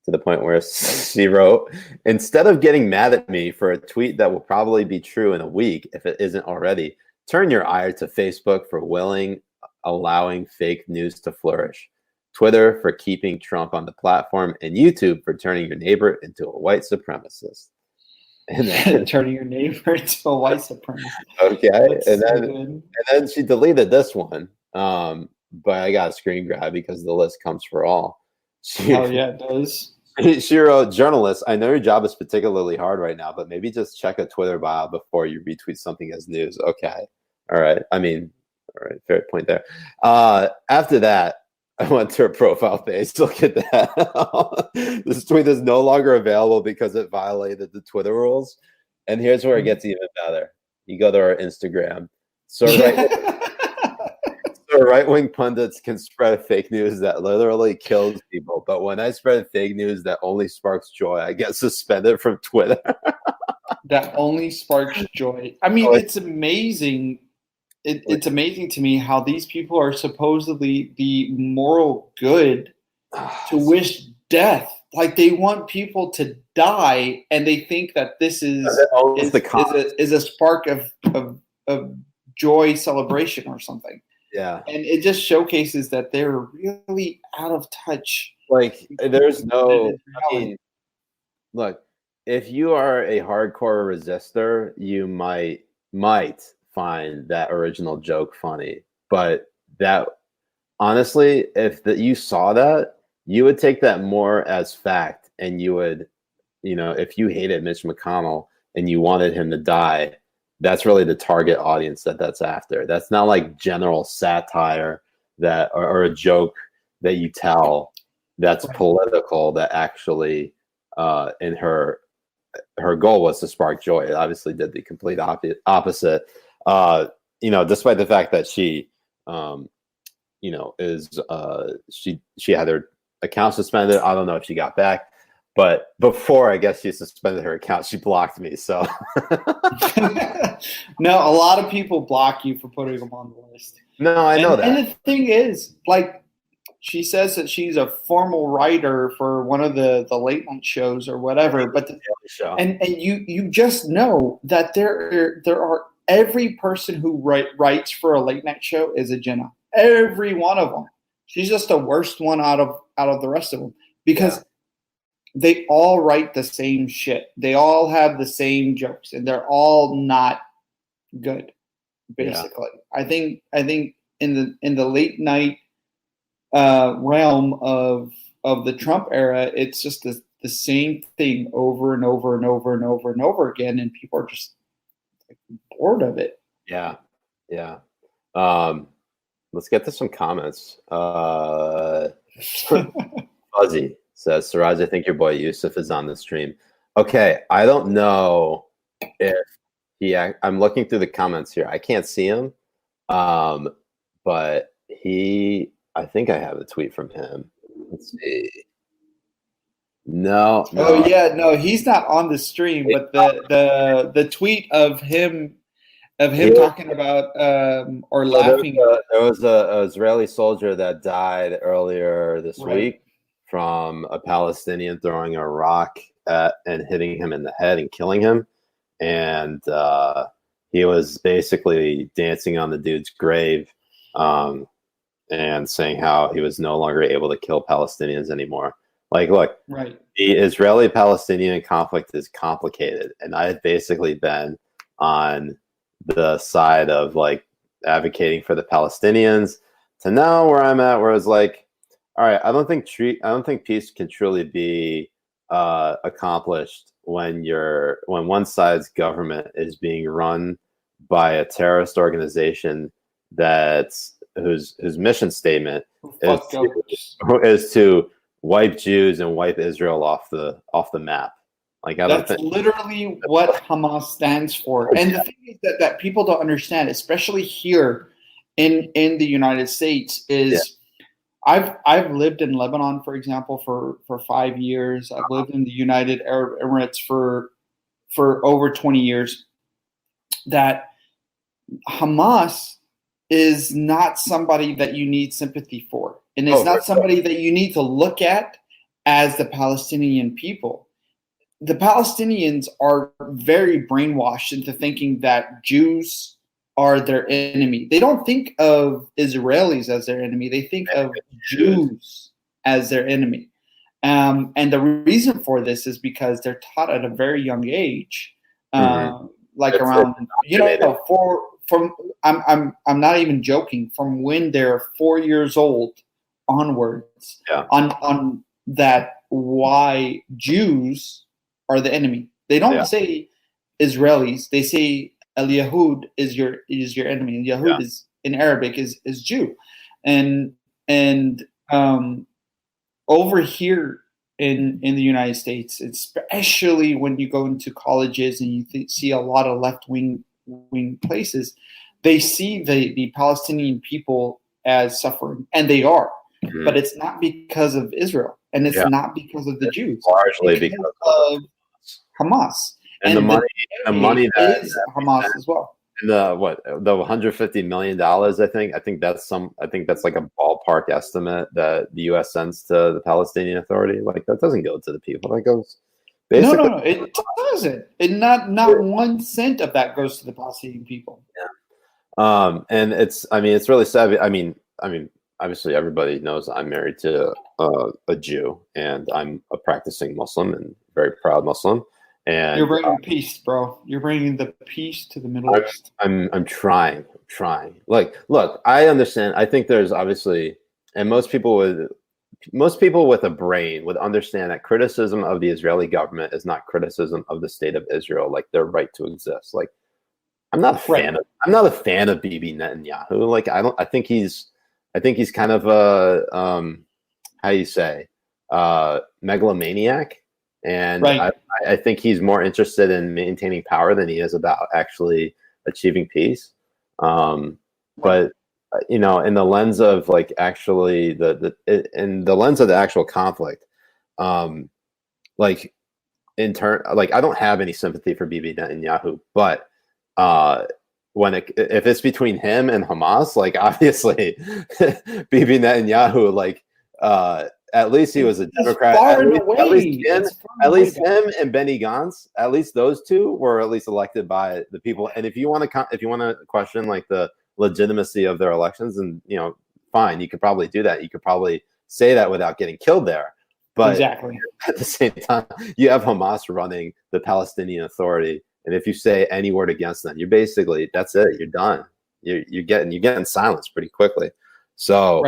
to the point where she wrote, instead of getting mad at me for a tweet that will probably be true in a week, if it isn't already, turn your ire to Facebook for allowing fake news to flourish, Twitter for keeping Trump on the platform, and YouTube for turning your neighbor into a white supremacist. And then, turning your neighbor into a white supremacist. Okay, and then she deleted this one, but I got a screen grab because the list comes for all. Oh yeah, it does. She wrote, journalist, I know your job is particularly hard right now, but maybe just check a Twitter bio before you retweet something as news. Okay. All right. All right. Fair point there. After that, I went to her profile page. Look at that. This tweet is no longer available because it violated the Twitter rules. And here's where it gets even better. You go to our Instagram. So the right-wing pundits can spread fake news that literally kills people, but when I spread fake news that only sparks joy, I get suspended from Twitter. That only sparks joy. I mean, it's amazing. It's amazing to me how these people are supposedly the moral good to wish death. Like they want people to die, and they think that this is a spark of joy celebration or something. Yeah, and it just showcases that they're really out of touch. Like there's no. I mean, look, if you are a hardcore resistor, you might find that original joke funny, but that honestly, if you saw that, you would take that more as fact, and you would, if you hated Mitch McConnell and you wanted him to die, that's really the target audience that's after. That's not like general satire that or a joke that you tell that's political, that actually in her goal was to spark joy. It obviously did the complete opposite. Despite the fact that she she had her account suspended. I don't know if she got back, but before I guess she suspended her account, she blocked me. So no, a lot of people block you for putting them on the list. No, I know that. And the thing is, like, she says that she's a formal writer for one of the late night shows or whatever, but and you just know that there are every person who writes for a late night show is a Jenna. Every one of them. She's just the worst one out of the rest of them because they all write the same shit. They all have the same jokes, and they're all not good. Basically, I think in the late night realm of the Trump era, it's just the same thing over and over and over and over and over again, and people are just like bored of it. Yeah. Let's get to some comments. Fuzzy says, Siraj, I think your boy Yusuf is on the stream. Okay, I don't know if I'm looking through the comments here. I can't see him, but I think I have a tweet from him. Let's see. No. Oh yeah, no, he's not on the stream, but the tweet of him talking about or laughing. There was a Israeli soldier that died earlier this week from a Palestinian throwing a rock and hitting him in the head and killing him. And he was basically dancing on the dude's grave and saying how he was no longer able to kill Palestinians anymore. Like, look, the Israeli-Palestinian conflict is complicated, and I've basically been on the side of like advocating for the Palestinians to now where I'm at, where it's like, all right, I don't think peace can truly be accomplished when one side's government is being run by a terrorist organization whose mission statement is to wipe Jews and wipe Israel off the map. Like that's literally what Hamas stands for. And the thing is that people don't understand, especially here in the United States, is I've lived in Lebanon, for example, for 5 years. I've lived in the United Arab Emirates for over 20 years. That Hamas is not somebody that you need sympathy for. And it's not somebody that you need to look at as the Palestinian people. The Palestinians are very brainwashed into thinking that Jews are their enemy. They don't think of Israelis as their enemy. They think of Jews as their enemy. And the reason for this is because they're taught at a very young age, I'm not even joking, from when they're 4 years old onwards, on that why Jews are the enemy. They don't say Israelis. They say El Yahud is your enemy. And Yahud is in Arabic is Jew, and over here in the United States, especially when you go into colleges and you see a lot of left wing places, they see the Palestinian people as suffering, and they are. Mhm. But it's not because of Israel, and it's not because of the Jews. Largely because of Hamas. And the money that is Hamas as well. the $150 million, I think that's like a ballpark estimate that the US sends to the Palestinian Authority. Like, that doesn't go to the people. That goes basically. No, it doesn't. Not 1 cent of that goes to the Palestinian people. And it's really sad. I mean, obviously everybody knows I'm married to a Jew, and I'm a practicing Muslim and very proud Muslim. And you're bringing peace, bro. You're bringing the peace to the Middle East. I'm trying. Like, look, I understand. I think there's obviously, and most people with a brain would understand that criticism of the Israeli government is not criticism of the state of Israel, like their right to exist. Like, I'm not a fan of Bibi Netanyahu. Like, I think he's kind of a how you say megalomaniac. And I think he's more interested in maintaining power than he is about actually achieving peace. But in the lens of like actually in the lens of the actual conflict, like I don't have any sympathy for Bibi Netanyahu, but if it's between him and Hamas, like, obviously Bibi Netanyahu, like, at least he was a Democrat. At least him and Benny Gantz, at least those two were at least elected by the people. And if you want to question like the legitimacy of their elections, and fine, you could probably do that. You could probably say that without getting killed there. But exactly. At the same time, you have Hamas running the Palestinian Authority, and if you say any word against them, you're basically, that's it. You're done. You're getting silenced pretty quickly. So.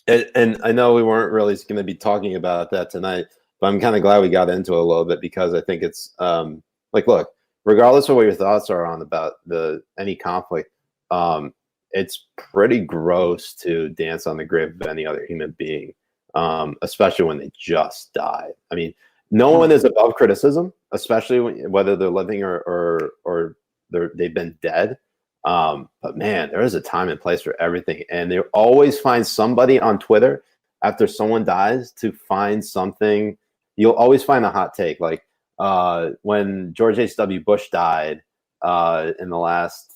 And I know we weren't really going to be talking about that tonight, but I'm kind of glad we got into it a little bit, because I think it's like, look, regardless of what your thoughts are on about any conflict, it's pretty gross to dance on the grave of any other human being, especially when they just died. I mean, no one is above criticism, especially whether they're living or they've been dead. But man, there is a time and place for everything, and they always find somebody on Twitter after someone dies to find something. You'll always find a hot take, like when George H.W. Bush died in the last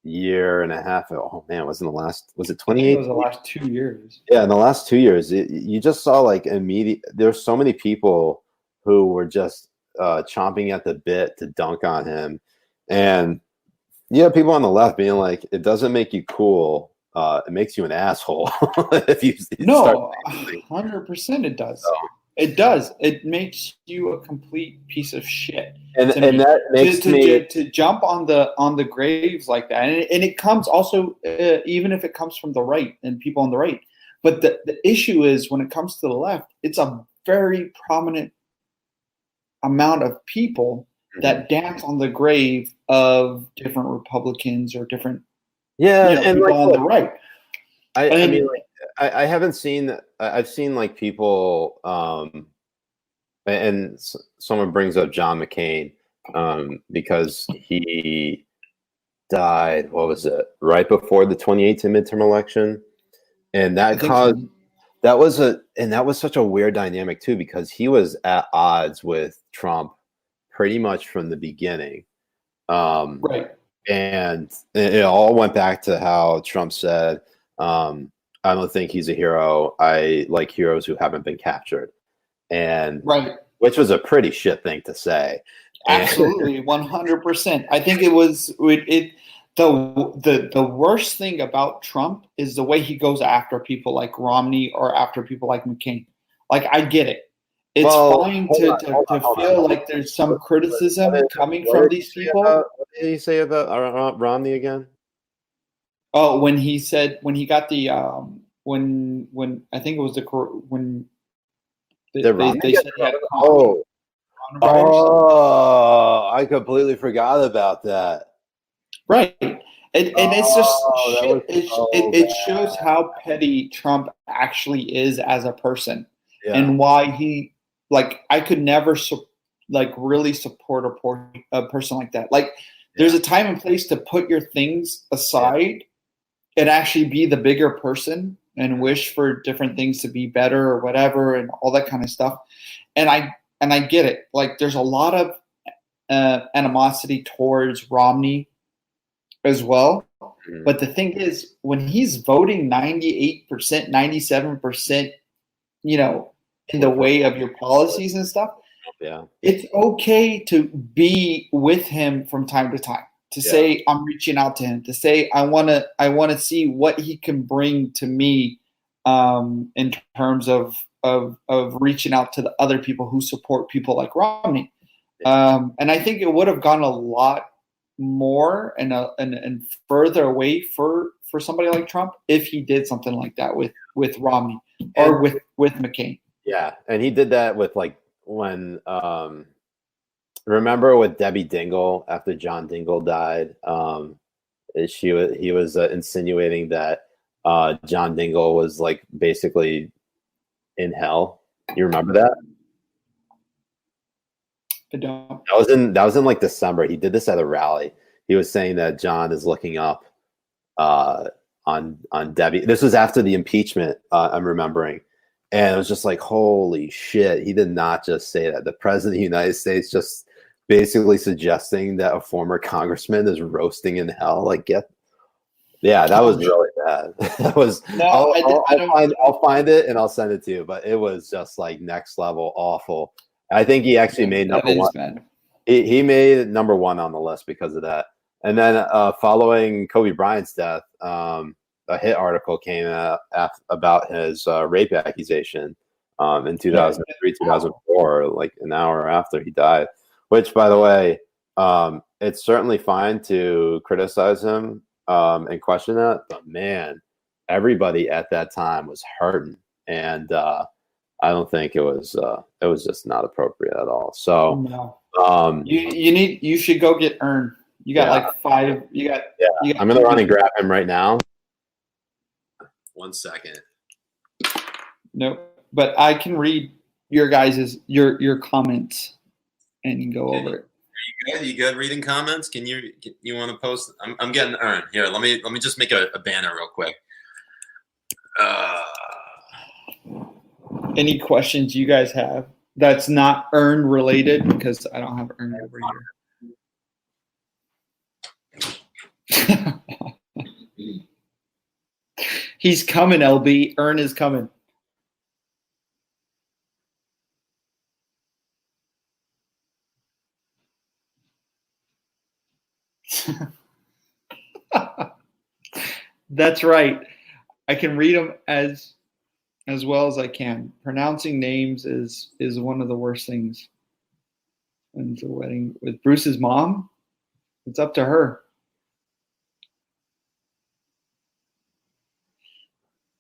year and a half. Oh man, was it 2018? It was the last 2 years. Yeah, in the last 2 years, you just saw like there's so many people who were just chomping at the bit to dunk on him, and people on the left being like, it doesn't make you cool. It makes you an asshole. If you no, 100% it does. So. It does. It makes you a complete piece of shit. And that makes to jump on the graves like that. And it comes also, even if it comes from the right and people on the right. But the issue is, when it comes to the left, it's a very prominent amount of people that dance on the grave of different Republicans or different and people on the right. I haven't seen. I've seen like people, and someone brings up John McCain because he died. What was it? Right before the 2018 midterm election, and that caused. That was such a weird dynamic too, because he was at odds with Trump pretty much from the beginning. Right. And it all went back to how Trump said, I don't think he's a hero. I like heroes who haven't been captured. And which was a pretty shit thing to say. Absolutely, 100%. I think it was the worst thing about Trump is the way he goes after people like Romney or after people like McCain. Like, I get it. It's fine to feel like there's some criticism coming from these people. What did he say about Romney again? Oh, when he got the when I think it was when they said he had coronavirus. Oh, I completely forgot about that. Right. And it's just shit. It shows how petty Trump actually is as a person, and why he, like, I could never really support a person like that. Like, there's a time and place to put your things aside and actually be the bigger person and wish for different things to be better or whatever and all that kind of stuff. And I get it. Like there's a lot of animosity towards Romney as well. Mm-hmm. But the thing is, when he's voting 98%, 97%, you know, in the way of your policies and stuff, it's okay to be with him from time to time. To say I'm reaching out to him, to say I want to see what he can bring to me in terms of reaching out to the other people who support people like Romney. And I think it would have gone a lot more and further away for somebody like Trump if he did something like that with Romney or with McCain. Yeah, and he did that with like when remember with Debbie Dingle after John Dingle died, he was insinuating that John Dingle was like basically in hell. You remember that? I don't. That was in like December. He did this at a rally. He was saying that John is looking up on Debbie. This was after the impeachment. I'm remembering. And it was just like, holy shit. He did not just say that. The president of the United States just basically suggesting that a former congressman is roasting in hell. Like, that was really bad. That was. No, I'll find it and I'll send it to you. But it was just like next level awful. I think he actually made number one. He made number one on the list because of that. And then following Kobe Bryant's death, a hit article came out about his rape accusation in 2003, 2004, like an hour after he died. Which, by the way, it's certainly fine to criticize him and question that, but man, everybody at that time was hurting, and I don't think it was just not appropriate at all. So, no. You should go get Earn. You got like 5. You got. I'm gonna run and grab him right now. 1 second. Nope, but I can read your guys's your comments and go over it. Are you good reading comments? Can you want to post? I'm getting Earn here. Let me just make a banner real quick. Any questions you guys have that's not Earn related, because I don't have Earn over here. He's coming, LB. Earn is coming. That's right. I can read them as well as I can. Pronouncing names is one of the worst things. And the wedding with Bruce's mom, it's up to her.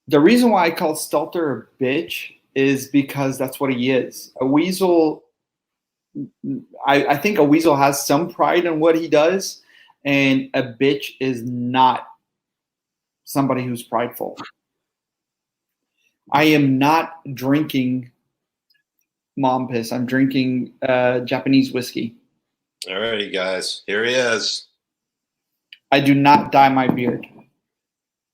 The reason why I call Stelter a bitch is because that's what he is. A weasel. I think a weasel has some pride in what he does, and a bitch is not somebody who's prideful. I am not drinking mom piss. I'm drinking Japanese whiskey. All right, you guys. Here he is. I do not dye my beard.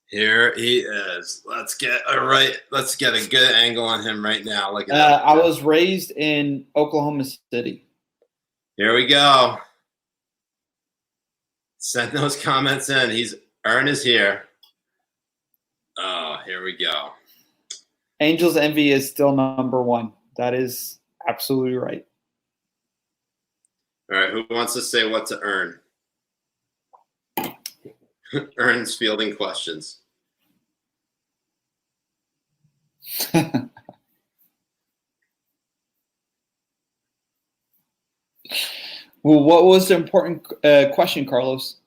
Here he is. Let's get a good angle on him right now. Look at that. I was raised in Oklahoma City. Here we go. Send those comments in. Earn is here. Oh, here we go. Angel's Envy is still number 1. That is absolutely right. All right, who wants to say what to Earn? Earn's fielding questions. Well, what was the important question, Carlos?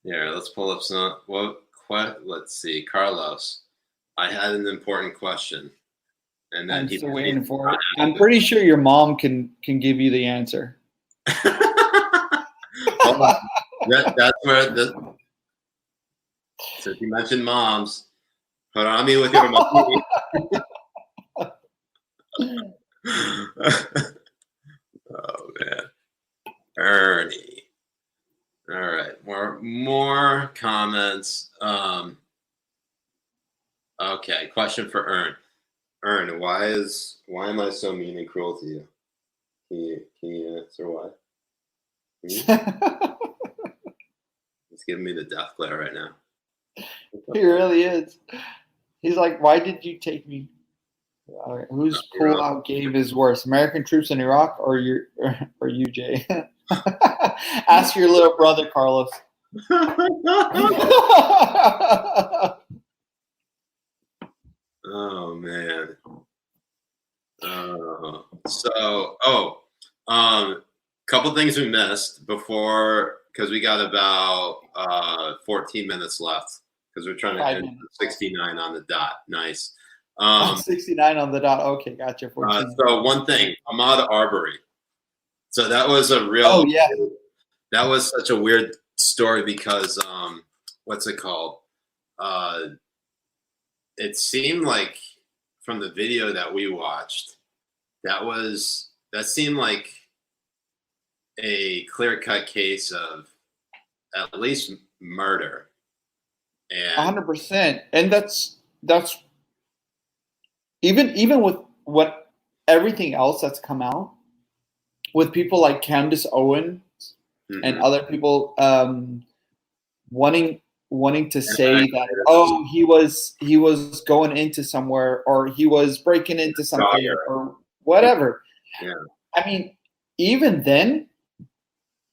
Here, let's pull up some. Let's see, Carlos. I had an important question, and then I'm still waiting for it. I'm pretty sure your mom can give you the answer. Hold on. That's where so if you mentioned moms, put on me with your mom. Oh man, Ernie. All right, more comments. sense. Okay, question for Ern. Ern, why am I so mean and cruel to you? Can you answer why? He's giving me the death glare right now. He really is. He's like, why did you take me? Whose pullout game is worse, American troops in Iraq or you, Jay? Ask your little brother, Carlos. Oh man. Couple things we missed before, because we got about 14 minutes left because we're trying to end 69 on the dot. Nice. 69 on the dot. Okay, gotcha. 14. So one thing, Ahmaud Arbery. So that was a real. Oh yeah. That was such a weird story because what's it called? It seemed like from the video that we watched, that seemed like a clear-cut case of at least murder. And 100%. And that's even with what everything else that's come out with people like Candace Owens and other people wanting to say that he was going into somewhere or he was breaking into something or whatever. Yeah. I mean, even then,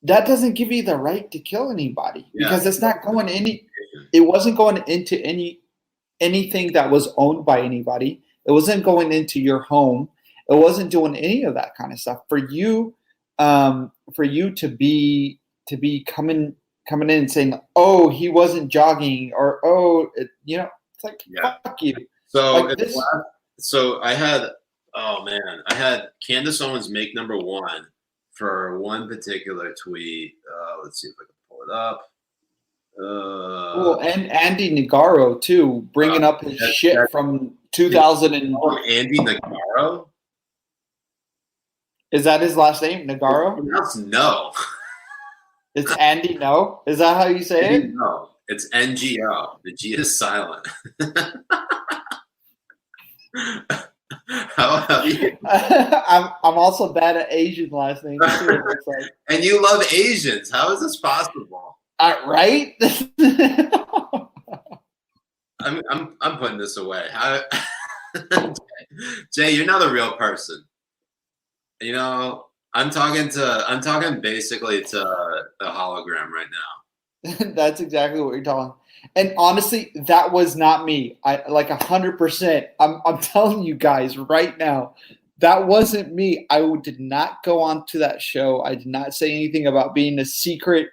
that doesn't give you the right to kill anybody because it's not going it wasn't going into anything that was owned by anybody. It wasn't going into your home. It wasn't doing any of that kind of stuff. For you to be coming in and saying, "Oh, he wasn't jogging," or it's like fuck you. So like this. So I had Candace Owens make number one for one particular tweet. Let's see if I can pull it up. And Andy Nagaro too, bringing up his shit from 2000 and Andy Nagaro. Is that his last name, Nagaro? No. It's Andy. No, is that how you say it? No, it's NGO. The G is silent. How you? I'm also bad at Asian last names too. It looks like. And you love Asians. How is this possible? Right? I'm putting this away. Jay, you're not a real person. You know, I'm talking basically to a hologram right now. That's exactly what you're talking. And honestly, that was not me. I like 100%. I'm telling you guys right now, that wasn't me. I did not go on to that show. I did not say anything about being a secret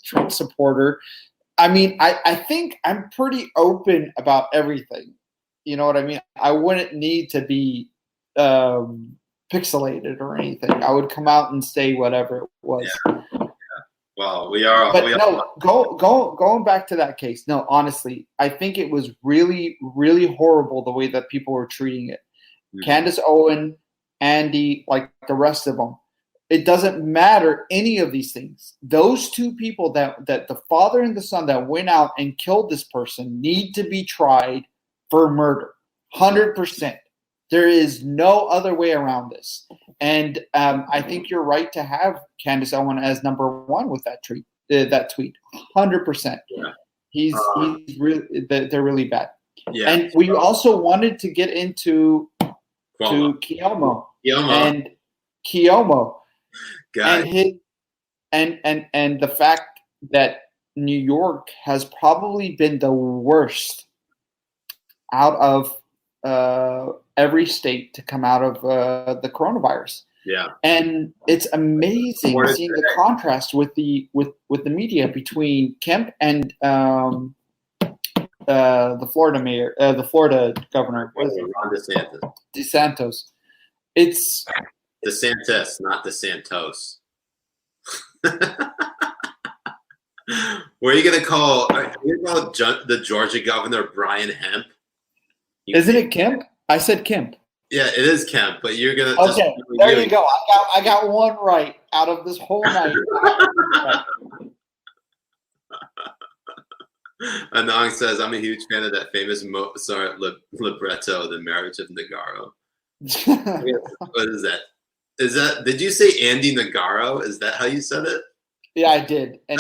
Trump supporter. I mean, I think I'm pretty open about everything. You know what I mean? I wouldn't need to be pixelated or anything. I would come out and say whatever it was. Yeah. Well, we are. Going back to that case. No, honestly, I think it was really, really horrible the way that people were treating it. Mm-hmm. Candace Owen, Andy, like the rest of them. It doesn't matter any of these things. Those two people that the father and the son that went out and killed this person need to be tried for murder. 100%. There is no other way around this. And I think you're right to have Candace Owen as number one with that tweet. 100%. Yeah. He's really, they're really bad. Yeah. And we also wanted to get into Cuomo. And Cuomo. And the fact that New York has probably been the worst out of every state to come out of the coronavirus. Yeah. And it's amazing seeing the contrast with the media between Kemp and the Florida mayor, the Florida governor. Ron DeSantis. DeSantis. It's DeSantis, not DeSantos. Were you gonna call the Georgia governor Brian Hemp? Isn't it Kemp? I said Kemp. Yeah, it is Kemp, but you're gonna. Okay, there you go. I got one right out of this whole night. Anong says, I'm a huge fan of that famous Mozart libretto, The Marriage of Nogaro. What is that? Did you say Andy Nogaro? Is that how you said it? Yeah, I did. And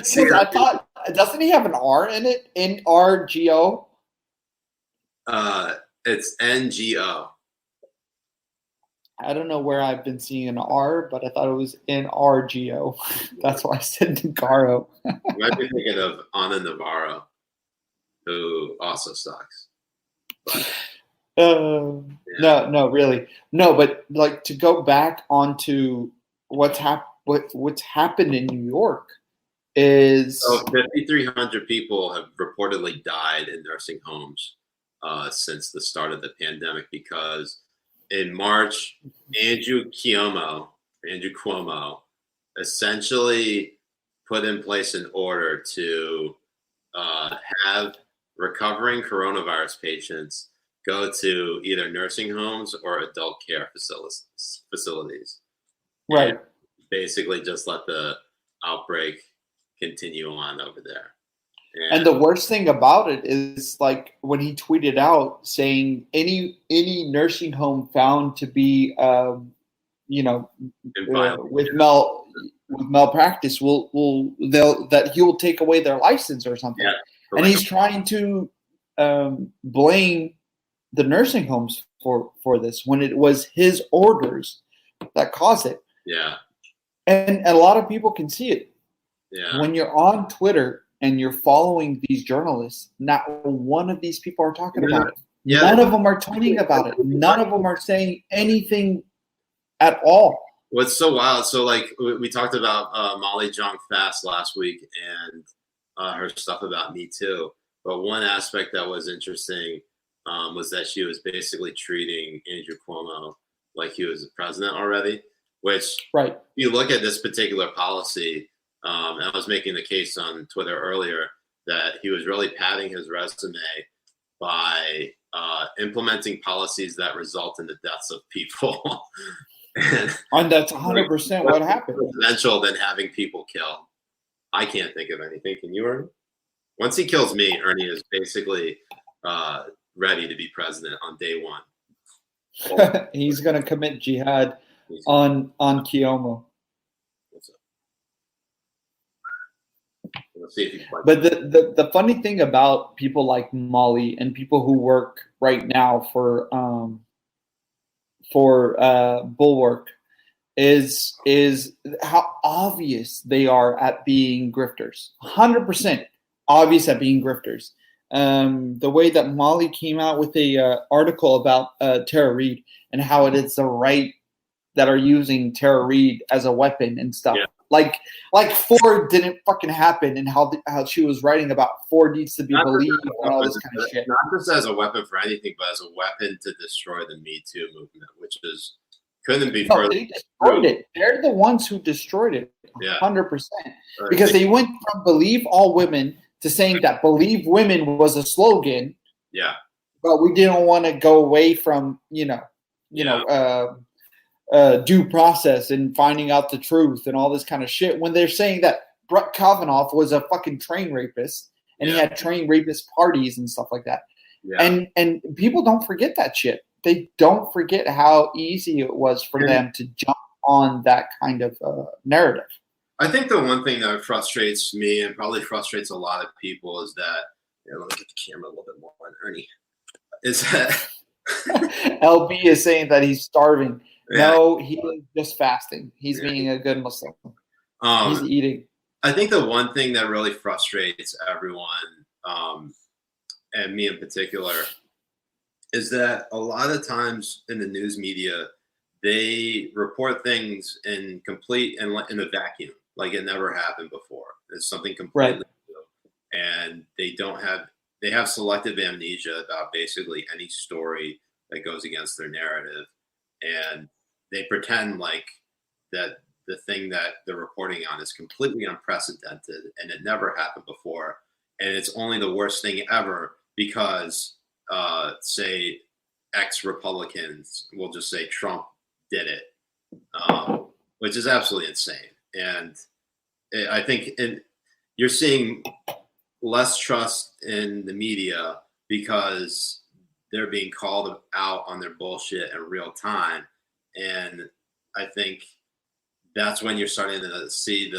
See, I thought, doesn't he have an R in it? N-R-G-O? It's Ngo. I don't know where I've been seeing an R, but I thought it was N-R-G-O. That's why I said Nogaro. You might be thinking of Ana Navarro, who also sucks. But, No, really. No, but like to go back onto what's happened in New York is... So 5,300 people have reportedly died in nursing homes since the start of the pandemic because in March, Andrew Cuomo essentially put in place an order to have recovering coronavirus patients go to either nursing homes or adult care facilities. Right. And basically just let the outbreak continue on over there. And the worst thing about it is, like, when he tweeted out saying any nursing home found to be, with malpractice that he will take away their license or something. Yeah, and he's trying to blame the nursing homes for this when it was his orders that caused it. Yeah. And a lot of people can see it. Yeah. When you're on Twitter and you're following these journalists, not one of these people are talking about it. Yeah. None of them are tweeting about it. None of them are saying anything at all. What's so wild? So, like, we talked about Molly Jong Fast last week and her stuff about Me Too. But one aspect that was interesting was that she was basically treating Andrew Cuomo like he was the president already, which, right. If you look at this particular policy, and I was making the case on Twitter earlier that he was really padding his resume by implementing policies that result in the deaths of people. And that's 100% what happened. Presidential than having people killed. I can't think of anything. Can you, Ernie? Once he kills me, Ernie is basically ready to be president on day one. He's going to commit jihad on Cuomo. But the funny thing about people like Molly and people who work right now for Bulwark is how obvious they are at being grifters. 100% obvious at being grifters. The way that Molly came out with a article about Tara Reid and how it is the right that are using Tara Reid as a weapon and stuff. Yeah. Like Ford didn't fucking happen, and how she was writing about Ford needs to be believed and all this kind of shit. Not just as a weapon for anything, but as a weapon to destroy the Me Too movement, which couldn't be further. They destroyed it. They're the ones who destroyed it, 100%. Because they went from believe all women to saying that believe women was a slogan. Yeah. But we didn't want to go away from due process and finding out the truth and all this kind of shit when they're saying that Brett Kavanaugh was a fucking train rapist and he had train rapist parties and stuff like that. Yeah. And people don't forget that shit. They don't forget how easy it was for them to jump on that kind of narrative. I think the one thing that frustrates me and probably frustrates a lot of people is that, let me get the camera a little bit more on Ernie, is that LB is saying that he's starving. No, he is just fasting. He's being a good Muslim. He's eating. I think the one thing that really frustrates everyone, and me in particular, is that a lot of times in the news media, they report things in a vacuum, like it never happened before. It's something completely new. And they have selective amnesia about basically any story that goes against their narrative. And they pretend like that the thing that they're reporting on is completely unprecedented and it never happened before. And it's only the worst thing ever because, say, ex-Republicans will just say Trump did it, which is absolutely insane. And I think you're seeing less trust in the media because they're being called out on their bullshit in real time. And I think that's when you're starting to see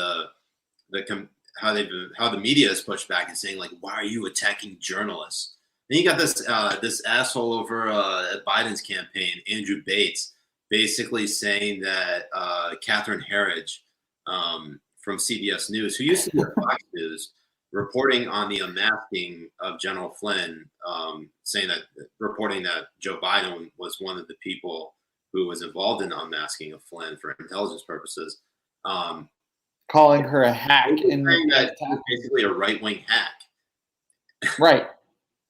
how the media is pushed back and saying, like, why are you attacking journalists? And you got this asshole over at Biden's campaign, Andrew Bates, basically saying that Catherine Herridge from CBS News, who used to be at Fox News, reporting on the unmasking of General Flynn, reporting that Joe Biden was one of the people who was involved in the unmasking of Flynn for intelligence purposes. Calling her a hack. And that basically a right-wing hack. Right.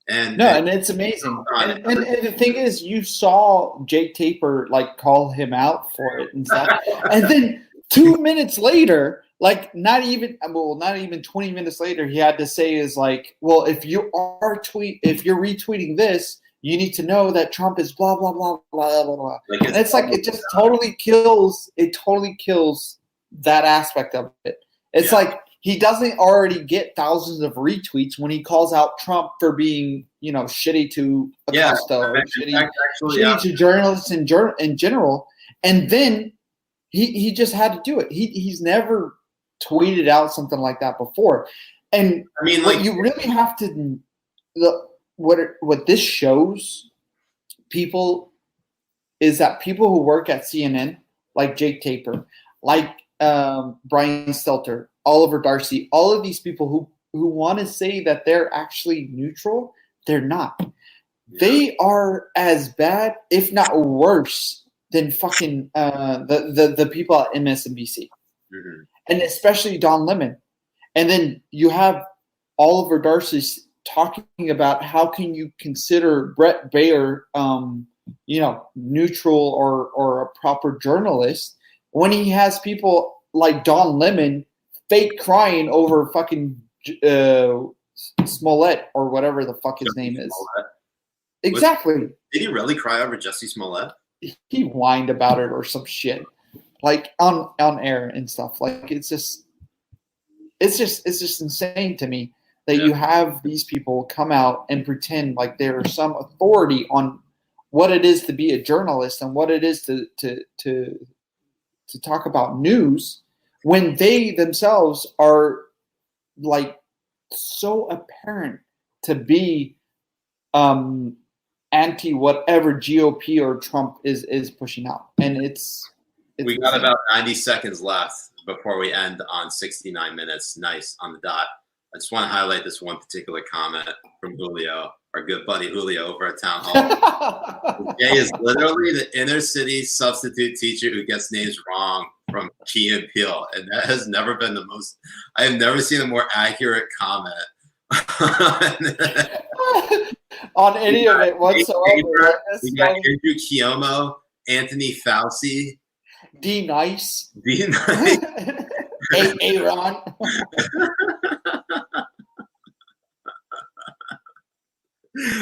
And it's amazing. And the thing is, you saw Jake Tapper like call him out for it and stuff. And then 2 minutes later, like not even 20 minutes later, he had to say is like, well, if you're retweeting this, you need to know that Trump is blah blah blah blah blah blah. And it's like it just totally kills that aspect of it. It's like he doesn't already get thousands of retweets when he calls out Trump for being, shitty to Acosta, shitty to journalists in general. And then he just had to do it. He's never tweeted out something like that before. And I mean, what you really have to what this shows people is that people who work at CNN, like Jake Tapper, like Brian Stelter, Oliver Darcy, all of these people who want to say that they're actually neutral, they're not. Yeah. They are as bad, if not worse, than fucking the people at MSNBC. Mm-hmm. And especially Don Lemon. And then you have Oliver Darcy talking about how can you consider Brett Baer, neutral or a proper journalist when he has people like Don Lemon fake crying over fucking Smollett or whatever the fuck his name is. Smollett. Exactly. Did he really cry over Jussie Smollett? He whined about it or some shit, like on air and stuff. Like it's just insane to me that you have these people come out and pretend like they're some authority on what it is to be a journalist and what it is to talk about news when they themselves are like so apparent to be anti whatever GOP or Trump is pushing out. And it's we got about 90 seconds left before we end on 69 minutes. Nice on the dot. I just want to highlight this one particular comment from Julio, our good buddy Julio over at Town Hall. Jay is literally the inner city substitute teacher who gets names wrong from Key and Peele. And that has never been I have never seen a more accurate comment on any of it whatsoever. We got Andrew Cuomo, Anthony Fauci, D Nice. Aaron.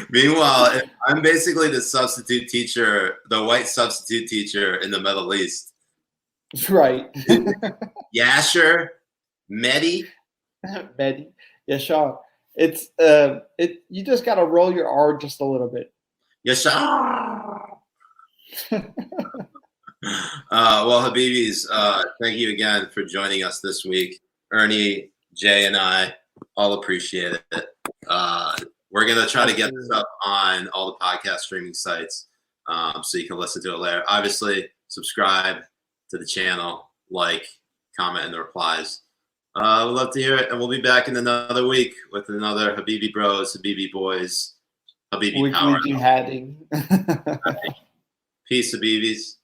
Meanwhile, I'm basically the substitute teacher, the white substitute teacher in the Middle East. Right. Yasher, Mehdi. Yashar. It's you just gotta roll your R just a little bit. Yashar. Well, Habibis, thank you again for joining us this week. Ernie, Jay, and I all appreciate it. We're going to try to get this up on all the podcast streaming sites so you can listen to it later. Obviously, subscribe to the channel, like, comment in the replies. We'd love to hear it. And we'll be back in another week with another Habibi Bros, Habibi Boys, Habibi Power Hour. Jihading. Peace, Habibis.